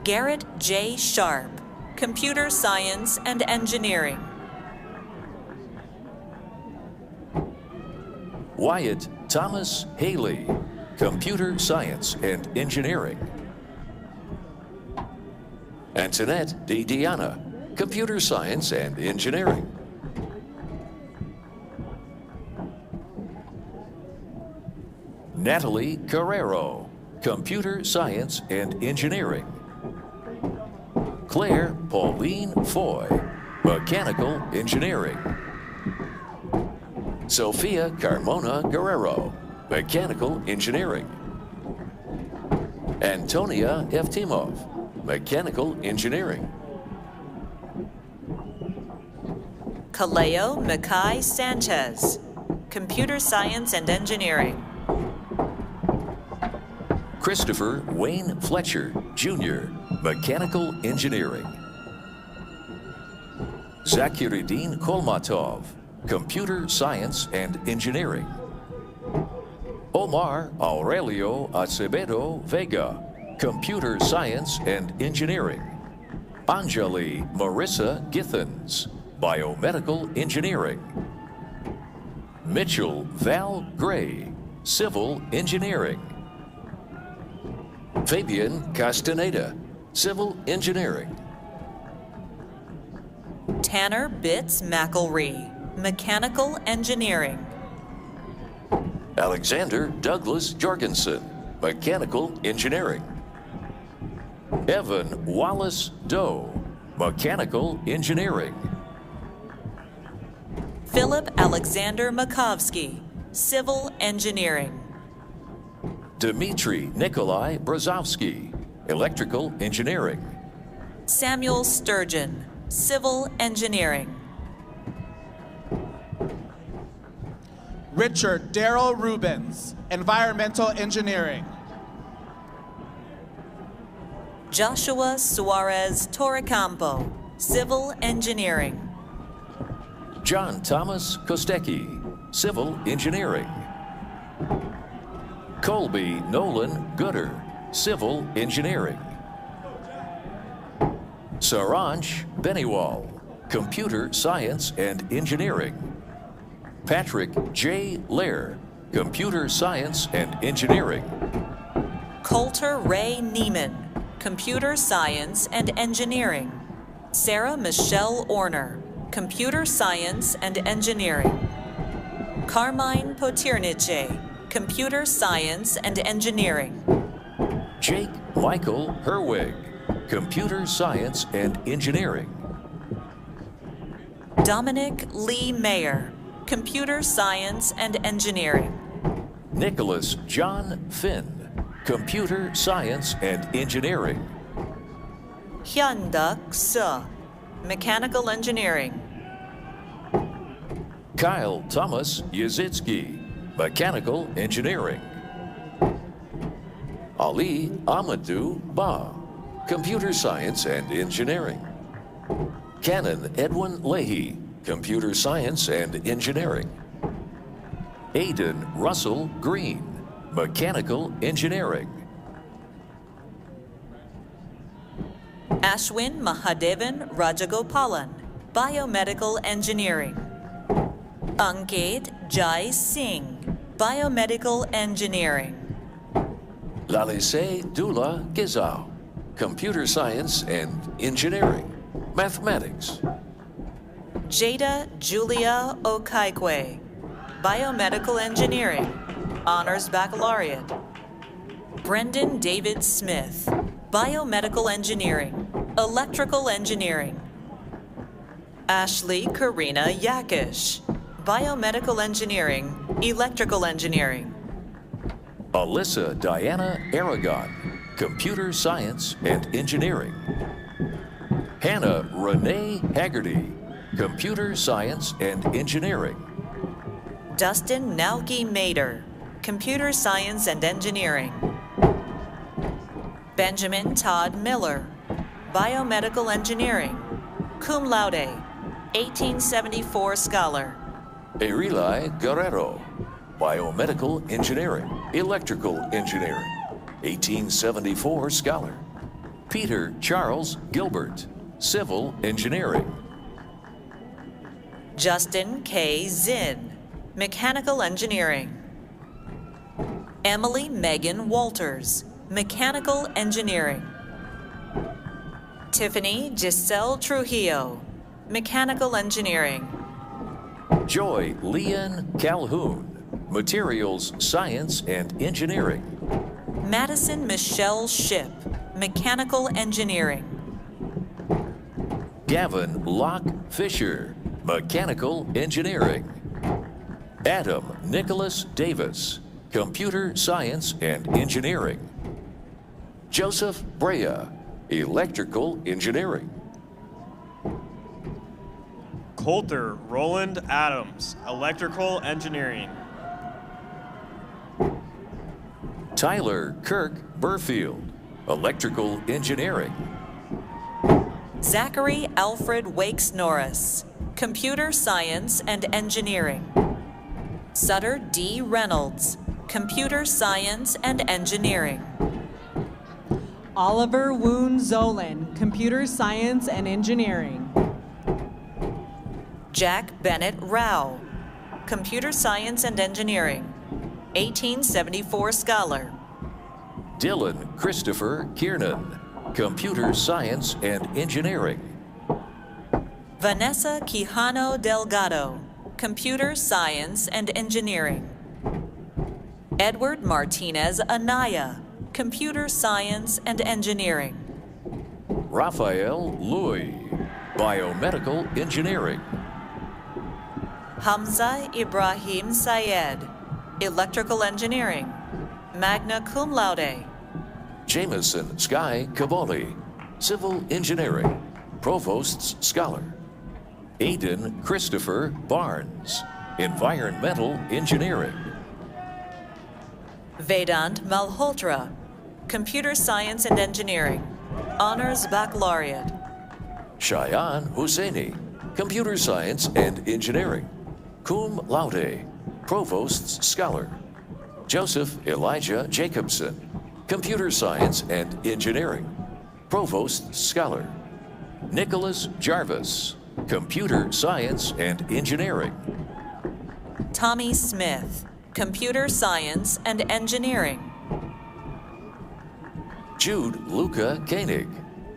Garrett J. Sharp, Computer Science and Engineering. Wyatt Thomas Haley, Computer Science and Engineering. Antoinette D. Diana, Computer Science and Engineering. Natalie Carrero, Computer Science and Engineering. Claire Pauline Foy, Mechanical Engineering. Sophia Carmona Guerrero, Mechanical Engineering. Antonia Eftimov, Mechanical Engineering. Kaleo Makai Sanchez, Computer Science and Engineering. Christopher Wayne Fletcher, Jr., Mechanical Engineering. Zakiruddin Kolmatov, Computer Science and Engineering. Omar Aurelio Acevedo Vega, Computer Science and Engineering. Anjali Marissa Githens, Biomedical Engineering. Mitchell Val Gray, Civil Engineering. Fabian Castaneda, Civil Engineering. Tanner Bitts McElree, Mechanical Engineering. Alexander Douglas Jorgensen, Mechanical Engineering. Evan Wallace Doe, Mechanical Engineering. Philip Alexander Makovsky, Civil Engineering. Dmitry Nikolai Brzozowski, Electrical Engineering. Samuel Sturgeon, Civil Engineering. Richard Darrell Rubens, Environmental Engineering. Joshua Suarez Torrecampo, Civil Engineering. John Thomas Kostecki, Civil Engineering. Colby Nolan Gooder, Civil Engineering. Saransh Beniwal, Computer Science and Engineering. Patrick J. Lair, Computer Science and Engineering. Coulter Ray Neiman, Computer Science and Engineering. Sarah Michelle Orner, Computer Science and Engineering. Carmine Potirnice, Computer Science and Engineering. Jake Michael Herwig, Computer Science and Engineering. Dominic Lee Mayer, Computer Science and Engineering. Nicholas John Finn, Computer Science and Engineering. Hyunduk Suh, Mechanical Engineering. Kyle Thomas Yazitsky, Mechanical Engineering. Ali Amadou Ba, Computer Science and Engineering. Canon Edwin Leahy, Computer Science and Engineering. Aidan Russell Green, Mechanical Engineering. Ashwin Mahadevan Rajagopalan, Biomedical Engineering. Ankit Jai Singh, Biomedical Engineering. Lalisay Dula Gizao, Computer Science and Engineering. Mathematics. Jada Julia Okaikwe, Biomedical Engineering, Honors Baccalaureate. Brendan David Smith, Biomedical Engineering, Electrical Engineering. Ashley Karina Yakish, Biomedical Engineering, Electrical Engineering. Alyssa Diana Aragon, Computer Science and Engineering. Hannah Renee Haggerty, Computer Science and Engineering. Dustin Nauki Mader, Computer Science and Engineering. Benjamin Todd Miller, Biomedical Engineering, cum laude, 1874 scholar. Erilai Guerrero, Biomedical Engineering, Electrical Engineering, 1874 scholar. Peter Charles Gilbert, Civil Engineering. Justin K. Zinn, Mechanical Engineering. Emily Megan Walters, Mechanical Engineering. Tiffany Giselle Trujillo, Mechanical Engineering. Joy Leanne Calhoun, Materials Science and Engineering. Madison Michelle Ship, Mechanical Engineering. Gavin Locke Fisher, Mechanical Engineering. Adam Nicholas Davis, Computer Science and Engineering. Joseph Brea, Electrical Engineering. Coulter Roland Adams, Electrical Engineering. Tyler Kirk Burfield, Electrical Engineering. Zachary Alfred Wakes Norris, Computer Science and Engineering. Sutter D. Reynolds, Computer Science and Engineering. Oliver Woon Zolan, Computer Science and Engineering. Jack Bennett Rao, Computer Science and Engineering, 1874 scholar. Dylan Christopher Kiernan, Computer Science and Engineering. Vanessa Quijano Delgado, Computer Science and Engineering. Edward Martinez Anaya, Computer Science and Engineering. Raphael Louis, Biomedical Engineering. Hamza Ibrahim Syed, Electrical Engineering, magna cum laude. Jameson Sky Caboli, Civil Engineering, Provost's Scholar. Aidan Christopher Barnes, Environmental Engineering. Vedant Malhotra, Computer Science and Engineering, Honors Baccalaureate. Shayan Husseini, Computer Science and Engineering, cum laude, Provost's Scholar. Joseph Elijah Jacobson, Computer Science and Engineering, Provost Scholar. Nicholas Jarvis, Computer Science and Engineering. Tommy Smith, Computer Science and Engineering. Jude Luca Koenig,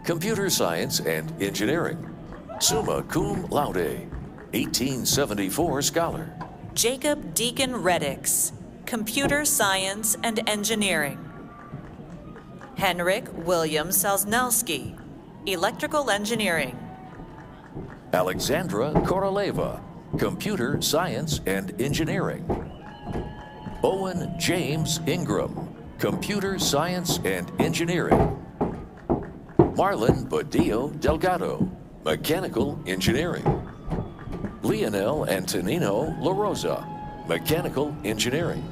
Computer Science and Engineering, summa cum laude, 1874 Scholar. Jacob Deacon Reddix, Computer Science and Engineering. Henrik William Sosnowski, Electrical Engineering. Alexandra Koroleva, Computer Science and Engineering. Owen James Ingram, Computer Science and Engineering. Marlon Badillo Delgado, Mechanical Engineering. Leonel Antonino La Rosa, Mechanical Engineering.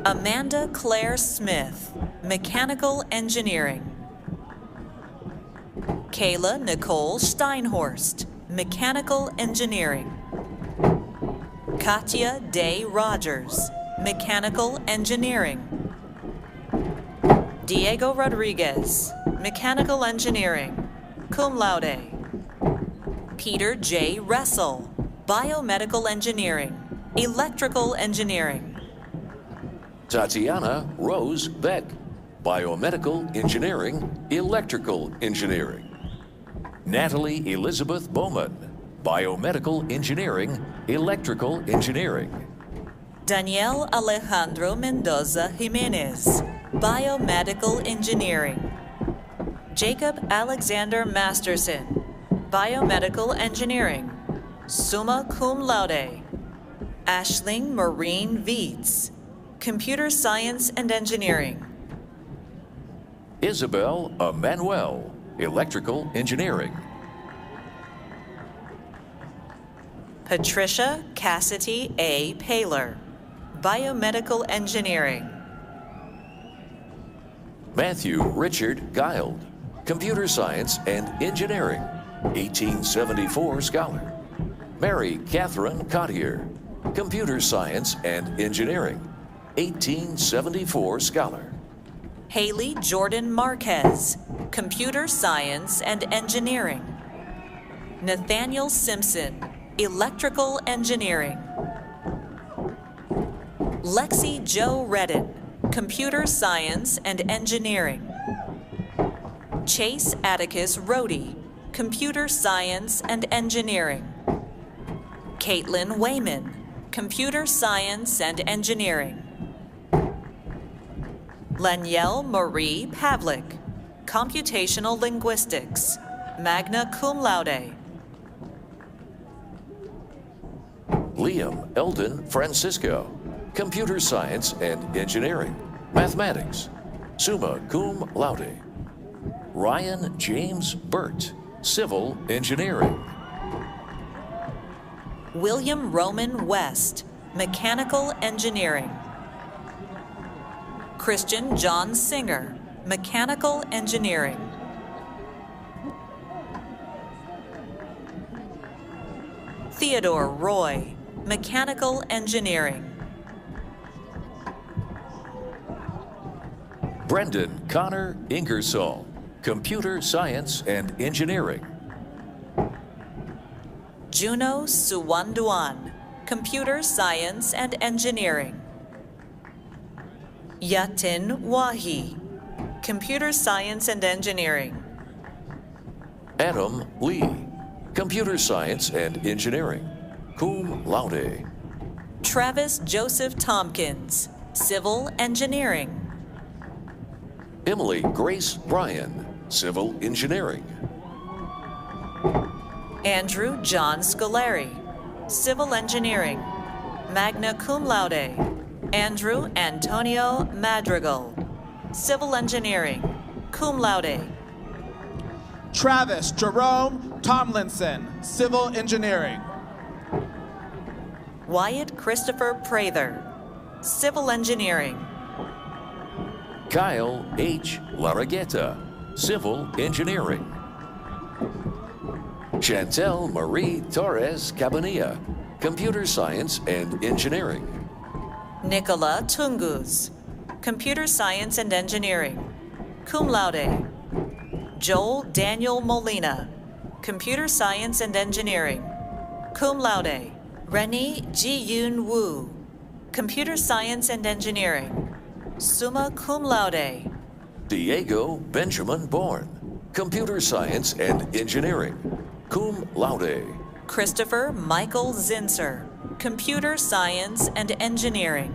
Amanda Claire Smith, Mechanical Engineering. Kayla Nicole Steinhorst, Mechanical Engineering. Katya Day Rogers, Mechanical Engineering. Diego Rodriguez, Mechanical Engineering, cum laude. Peter J. Russell, Biomedical Engineering, Electrical Engineering. Tatiana Rose Beck, Biomedical Engineering, Electrical Engineering. Natalie Elizabeth Bowman, Biomedical Engineering, Electrical Engineering. Daniel Alejandro Mendoza Jimenez, Biomedical Engineering. Jacob Alexander Masterson, Biomedical Engineering, summa cum laude. Ashling Marine Vietz, Computer Science and Engineering. Isabel Emanuel, Electrical Engineering. Patricia Cassidy A. Paler, Biomedical Engineering. Matthew Richard Guild, Computer Science and Engineering, 1874 Scholar. Mary Catherine Cottier, Computer Science and Engineering, 1874 Scholar. Haley Jordan Marquez, Computer Science and Engineering. Nathaniel Simpson, Electrical Engineering. Lexi Jo Redden, Computer Science and Engineering. Chase Atticus Rohde, Computer Science and Engineering. Caitlin Wayman, Computer Science and Engineering. Lanielle Marie Pavlik, Computational Linguistics, magna cum laude. Liam Eldon Francisco, Computer Science and Engineering, Mathematics, summa cum laude. Ryan James Burt, Civil Engineering. William Roman West, Mechanical Engineering. Christian John Singer, Mechanical Engineering. Theodore Roy, Mechanical Engineering. Brendan Connor Ingersoll, Computer Science and Engineering. Juno Suwanduan, Computer Science and Engineering. Yatin Wahi, Computer Science and Engineering. Adam Lee, Computer Science and Engineering, cum laude. Travis Joseph Tompkins, Civil Engineering. Emily Grace Bryan, Civil Engineering. Andrew John Scolari, Civil Engineering, magna cum laude. Andrew Antonio Madrigal, Civil Engineering, cum laude. Travis Jerome Tomlinson, Civil Engineering. Wyatt Christopher Prather, Civil Engineering. Kyle H. Larragueta, Civil Engineering. Chantel Marie Torres Cabanilla, Computer Science and Engineering. Nicola Tungus, Computer Science and Engineering, cum laude. Joel Daniel Molina, Computer Science and Engineering, cum laude. Rennie Ji-Yoon Woo, Computer Science and Engineering, summa cum laude. Diego Benjamin Bourne, Computer Science and Engineering, cum laude. Christopher Michael Zinser, Computer Science and Engineering.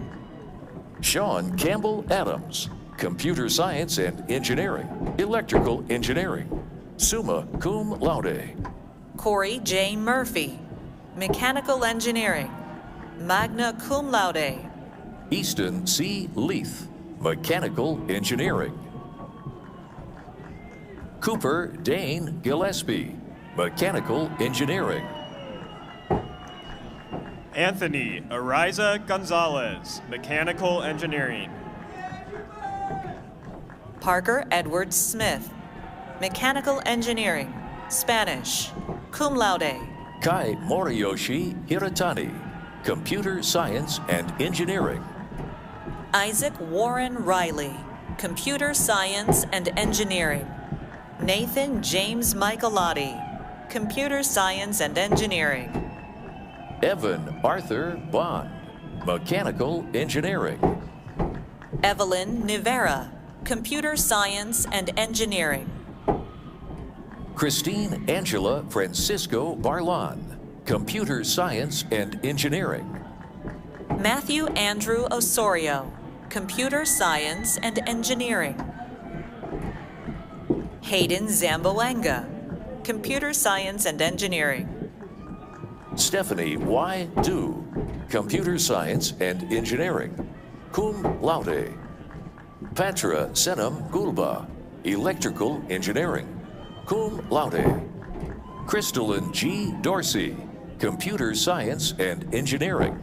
Sean Campbell Adams, Computer Science and Engineering, Electrical Engineering, summa cum laude. Corey J. Murphy, Mechanical Engineering, magna cum laude. Easton C. Leith, Mechanical Engineering. Cooper Dane Gillespie, Mechanical Engineering. Anthony Ariza Gonzalez, Mechanical Engineering. Parker Edward Smith, Mechanical Engineering, Spanish, cum laude. Kai Moriyoshi Hiratani, Computer Science and Engineering. Isaac Warren Riley, Computer Science and Engineering. Nathan James Michelotti, Computer Science and Engineering. Evan Arthur Bond, Mechanical Engineering. Evelyn Nivera, Computer Science and Engineering. Christine Angela Francisco Barlon, Computer Science and Engineering. Matthew Andrew Osorio, Computer Science and Engineering. Hayden Zamboanga, Computer Science and Engineering. Stephanie Y. Du, Computer Science and Engineering, cum laude. Patra Senam Gulba, Electrical Engineering, cum laude. Crystalline G. Dorsey, Computer Science and Engineering.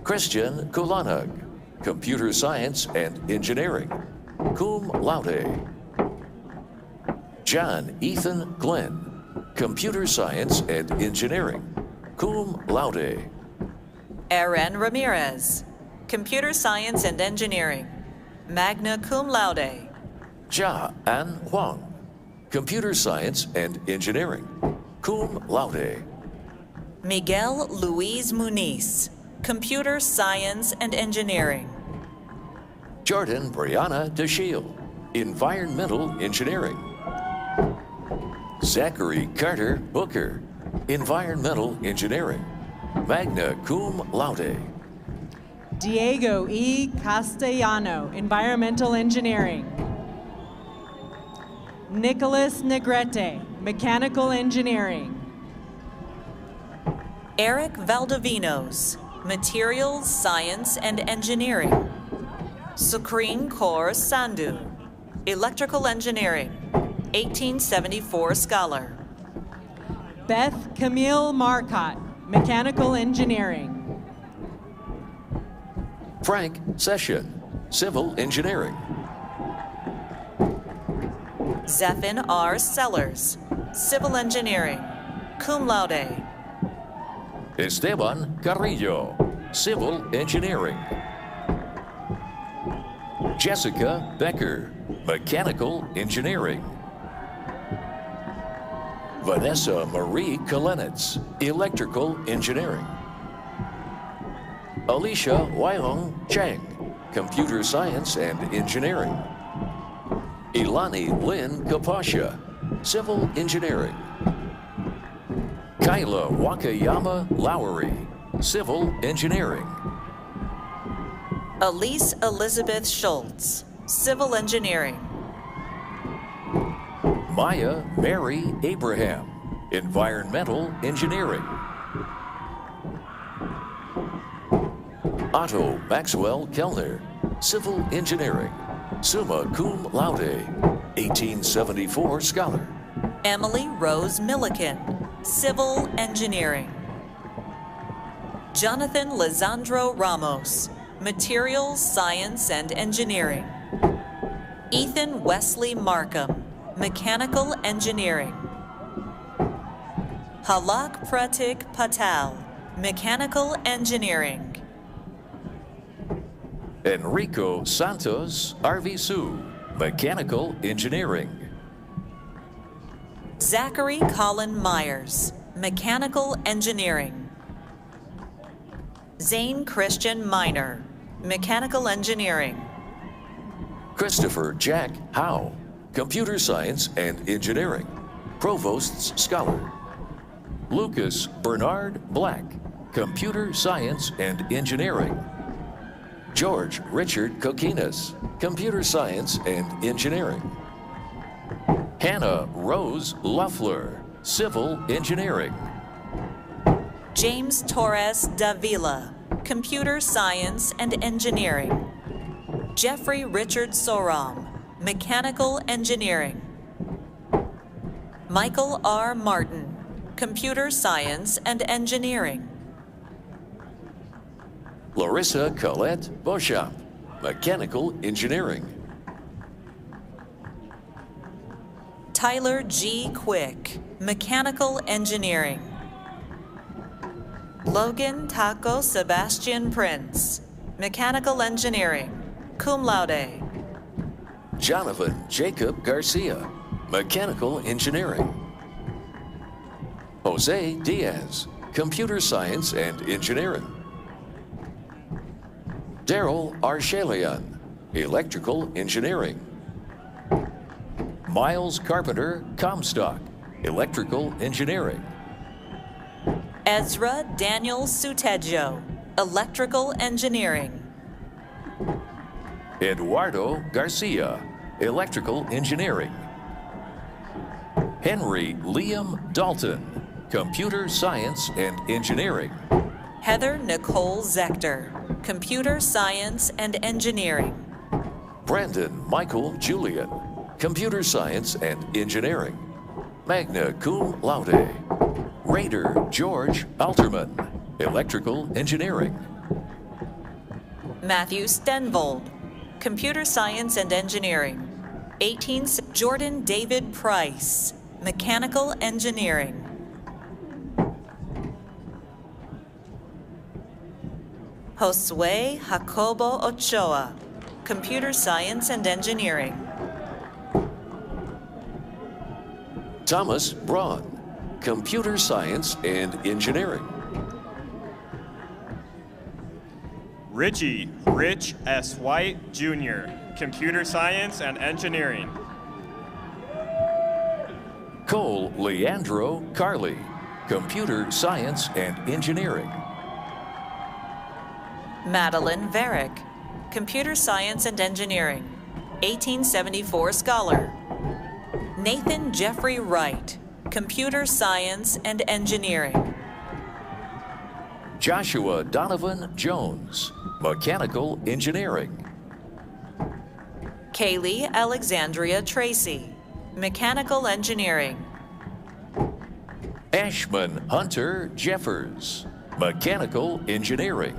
Christian Kulanag, Computer Science and Engineering, cum laude. John Ethan Glenn, Computer Science and Engineering, cum laude. Aaron Ramirez, Computer Science and Engineering, magna cum laude. Jia An Huang, Computer Science and Engineering, cum laude. Miguel Luis Muniz, Computer Science and Engineering. Jordan Brianna DeShiel, Environmental Engineering. Zachary Carter Booker, Environmental Engineering, magna cum laude. Diego E. Castellano, Environmental Engineering. Nicholas Negrete, Mechanical Engineering. Eric Valdovinos, Materials Science and Engineering. Sukreen Kaur Sandhu, Electrical Engineering, 1874 scholar. Beth Camille Marcotte, Mechanical Engineering. Frank Session, Civil Engineering. Zephin R. Sellers, Civil Engineering, cum laude. Esteban Carrillo, Civil Engineering. Jessica Becker, Mechanical Engineering. Vanessa Marie Kalenitz, Electrical Engineering. Alicia Wyong Chang, Computer Science and Engineering. Ilani Lynn Kapasha, Civil Engineering. Kyla Wakayama Lowry, Civil Engineering. Elise Elizabeth Schultz, Civil Engineering. Maya Mary Abraham, Environmental Engineering. Otto Maxwell Kellner, Civil Engineering, summa cum laude, 1874 scholar. Emily Rose Milliken, Civil Engineering. Jonathan Lisandro Ramos, Materials Science and Engineering. Ethan Wesley Markham, Mechanical Engineering. Halak Pratik Patel, Mechanical Engineering. Enrico Santos Arvizu, Mechanical Engineering. Zachary Colin Myers, Mechanical Engineering. Zane Christian Miner, Mechanical Engineering. Christopher Jack Howe, Computer Science and Engineering, Provost's Scholar. Lucas Bernard Black, Computer Science and Engineering. George Richard Kokinas, Computer Science and Engineering. Hannah Rose Luffler, Civil Engineering. James Torres Davila, Computer Science and Engineering. Jeffrey Richard Soram, Mechanical Engineering. Michael R. Martin, Computer Science and Engineering. Larissa Colette Beauchamp, Mechanical Engineering. Tyler G. Quick, Mechanical Engineering. Logan Taco Sebastian Prince, Mechanical Engineering, cum laude. Jonathan Jacob Garcia, Mechanical Engineering. Jose Diaz, Computer Science and Engineering. Daryl Arshalian, Electrical Engineering. Miles Carpenter Comstock, Electrical Engineering. Ezra Daniel Sutejo, Electrical Engineering. Eduardo Garcia, Electrical Engineering. Henry Liam Dalton, Computer Science and Engineering. Heather Nicole Zechter, Computer Science and Engineering. Brandon Michael Julian, Computer Science and Engineering. Magna cum laude. Raider George Alterman, Electrical Engineering. Matthew Stenvold, Computer Science and Engineering. Jordan David Price, Mechanical Engineering. Josue Jacobo Ochoa, Computer Science and Engineering. Thomas Braun, Computer Science and Engineering. Richie Rich S. White, Jr., Computer Science and Engineering. Cole Leandro Carley, Computer Science and Engineering. Madeline Varick, Computer Science and Engineering, 1874 Scholar. Nathan Jeffrey Wright, Computer Science and Engineering. Joshua Donovan Jones, Mechanical Engineering. Kaylee Alexandria Tracy, Mechanical Engineering. Ashman Hunter Jeffers, Mechanical Engineering.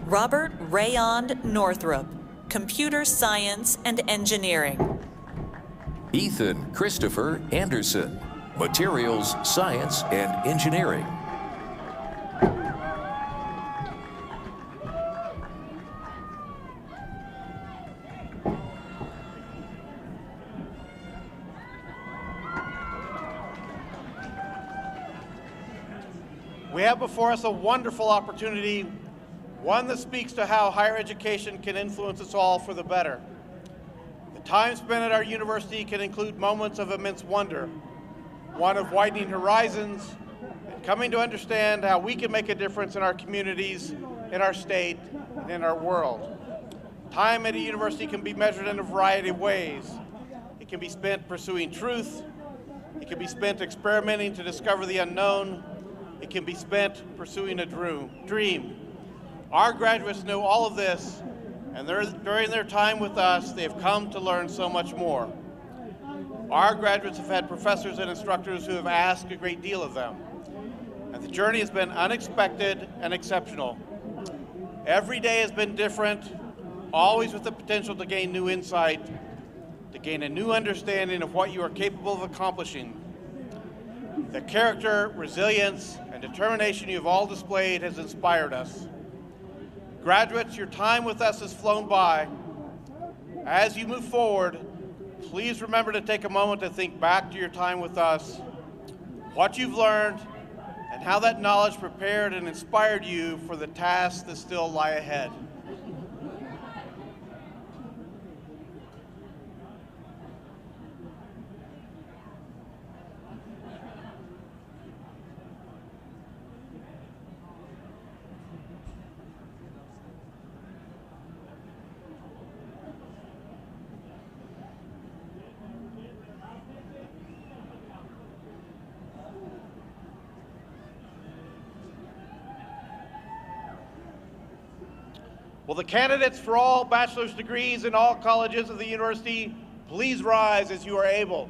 Robert Rayond Northrop, Computer Science and Engineering. Ethan Christopher Anderson, Materials Science and Engineering. We have before us a wonderful opportunity, one that speaks to how higher education can influence us all for the better. The time spent at our university can include moments of immense wonder, one of widening horizons, and coming to understand how we can make a difference in our communities, in our state, and in our world. Time at a university can be measured in a variety of ways. It can be spent pursuing truth. It can be spent experimenting to discover the unknown. It can be spent pursuing a dream. Our graduates know all of this, and during their time with us, they've come to learn so much more. Our graduates have had professors and instructors who have asked a great deal of them. and the journey has been unexpected and exceptional. Every day has been different, always with the potential to gain new insight, to gain a new understanding of what you are capable of accomplishing. The character, resilience, and determination you have all displayed has inspired us. Graduates, your time with us has flown by. As you move forward, please remember to take a moment to think back to your time with us, what you've learned, and how that knowledge prepared and inspired you for the tasks that still lie ahead. Will the candidates for all bachelor's degrees in all colleges of the university please rise as you are able?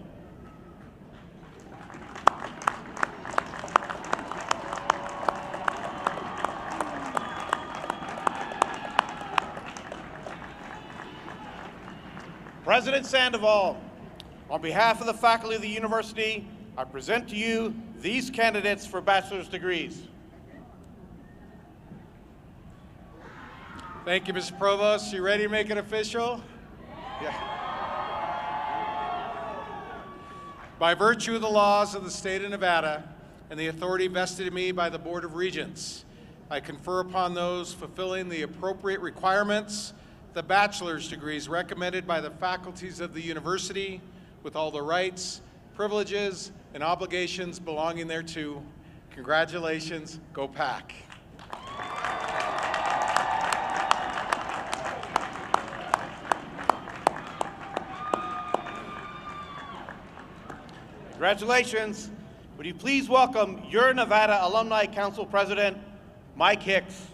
President Sandoval, on behalf of the faculty of the university, I present to you these candidates for bachelor's degrees. Thank you, Mr. Provost. You ready to make it official? Yeah. By virtue of the laws of the state of Nevada and the authority vested in me by the Board of Regents, I confer upon those fulfilling the appropriate requirements the bachelor's degrees recommended by the faculties of the university with all the rights, privileges, and obligations belonging thereto. Congratulations, go Pack. Congratulations. Would you please welcome your Nevada Alumni Council President, Mike Hicks.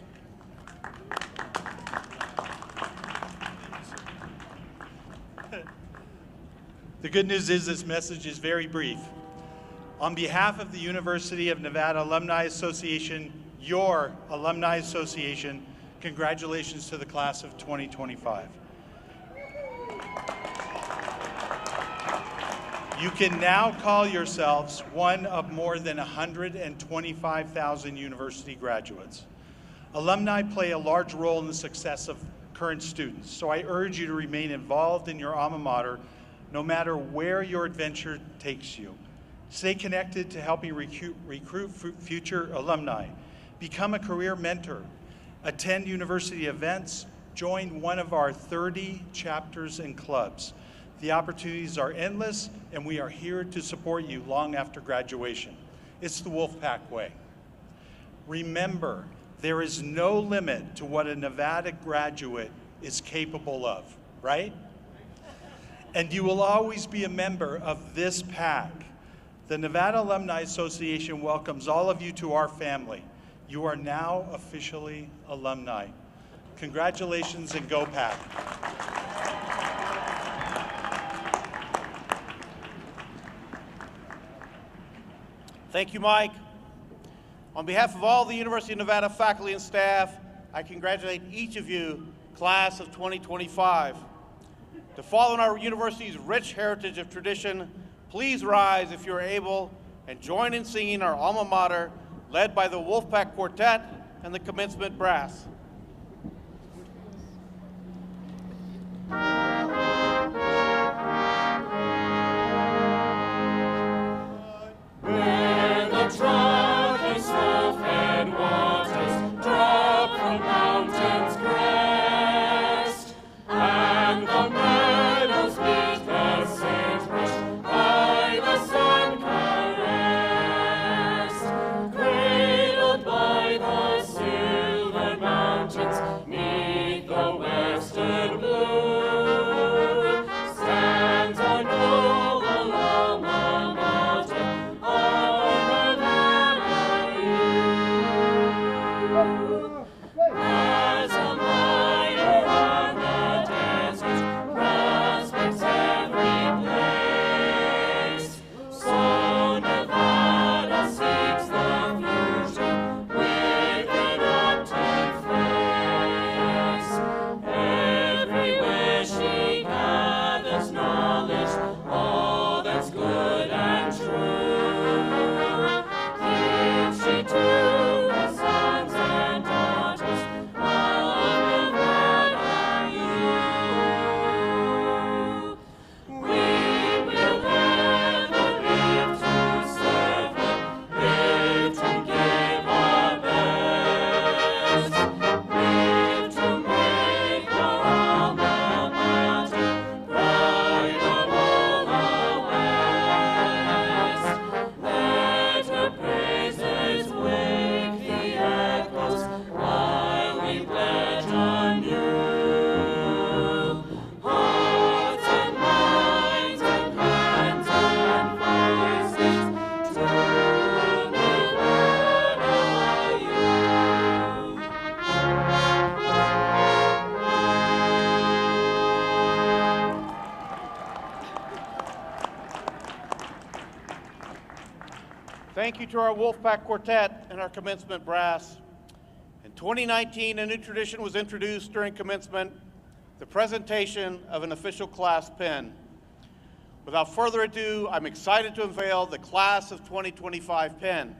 The good news is this message is very brief. On behalf of the University of Nevada Alumni Association, your Alumni Association, congratulations to the class of 2025. You can now call yourselves one of more than 125,000 university graduates. Alumni play a large role in the success of current students, so I urge you to remain involved in your alma mater no matter where your adventure takes you. Stay connected to helping recruit future alumni. Become a career mentor. Attend university events. Join one of our 30 chapters and clubs. The opportunities are endless, and we are here to support you long after graduation. It's the Wolfpack way. Remember, there is no limit to what a Nevada graduate is capable of, right? And you will always be a member of this pack. The Nevada Alumni Association welcomes all of you to our family. You are now officially alumni. Congratulations and go Pack. Thank you, Mike. On behalf of all the University of Nevada faculty and staff, I congratulate each of you, class of 2025. To follow in our university's rich heritage of tradition, please rise if you are able and join in singing our alma mater, led by the Wolfpack Quartet and the Commencement Brass. Cradled by the silver mountain. Thank you to our Wolfpack Quartet and our commencement brass. In 2019, a new tradition was introduced during commencement, the presentation of an official class pin. Without further ado, I'm excited to unveil the Class of 2025 pin.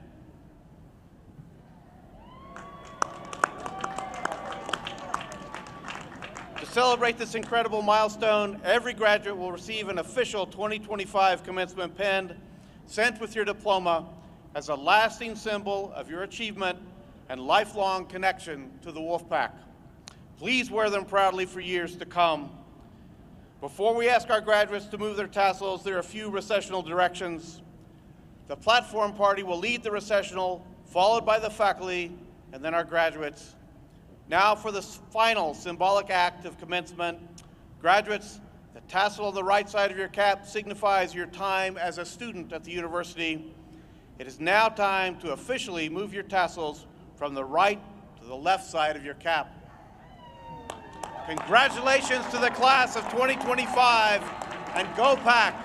To celebrate this incredible milestone, every graduate will receive an official 2025 commencement pin sent with your diploma as a lasting symbol of your achievement and lifelong connection to the Wolfpack. Please wear them proudly for years to come. Before we ask our graduates to move their tassels, there are a few recessional directions. The platform party will lead the recessional, followed by the faculty, and then our graduates. Now for the final symbolic act of commencement. Graduates, the tassel on the right side of your cap signifies your time as a student at the university. It is now time to officially move your tassels from the right to the left side of your cap. Congratulations to the class of 2025, and go Pack!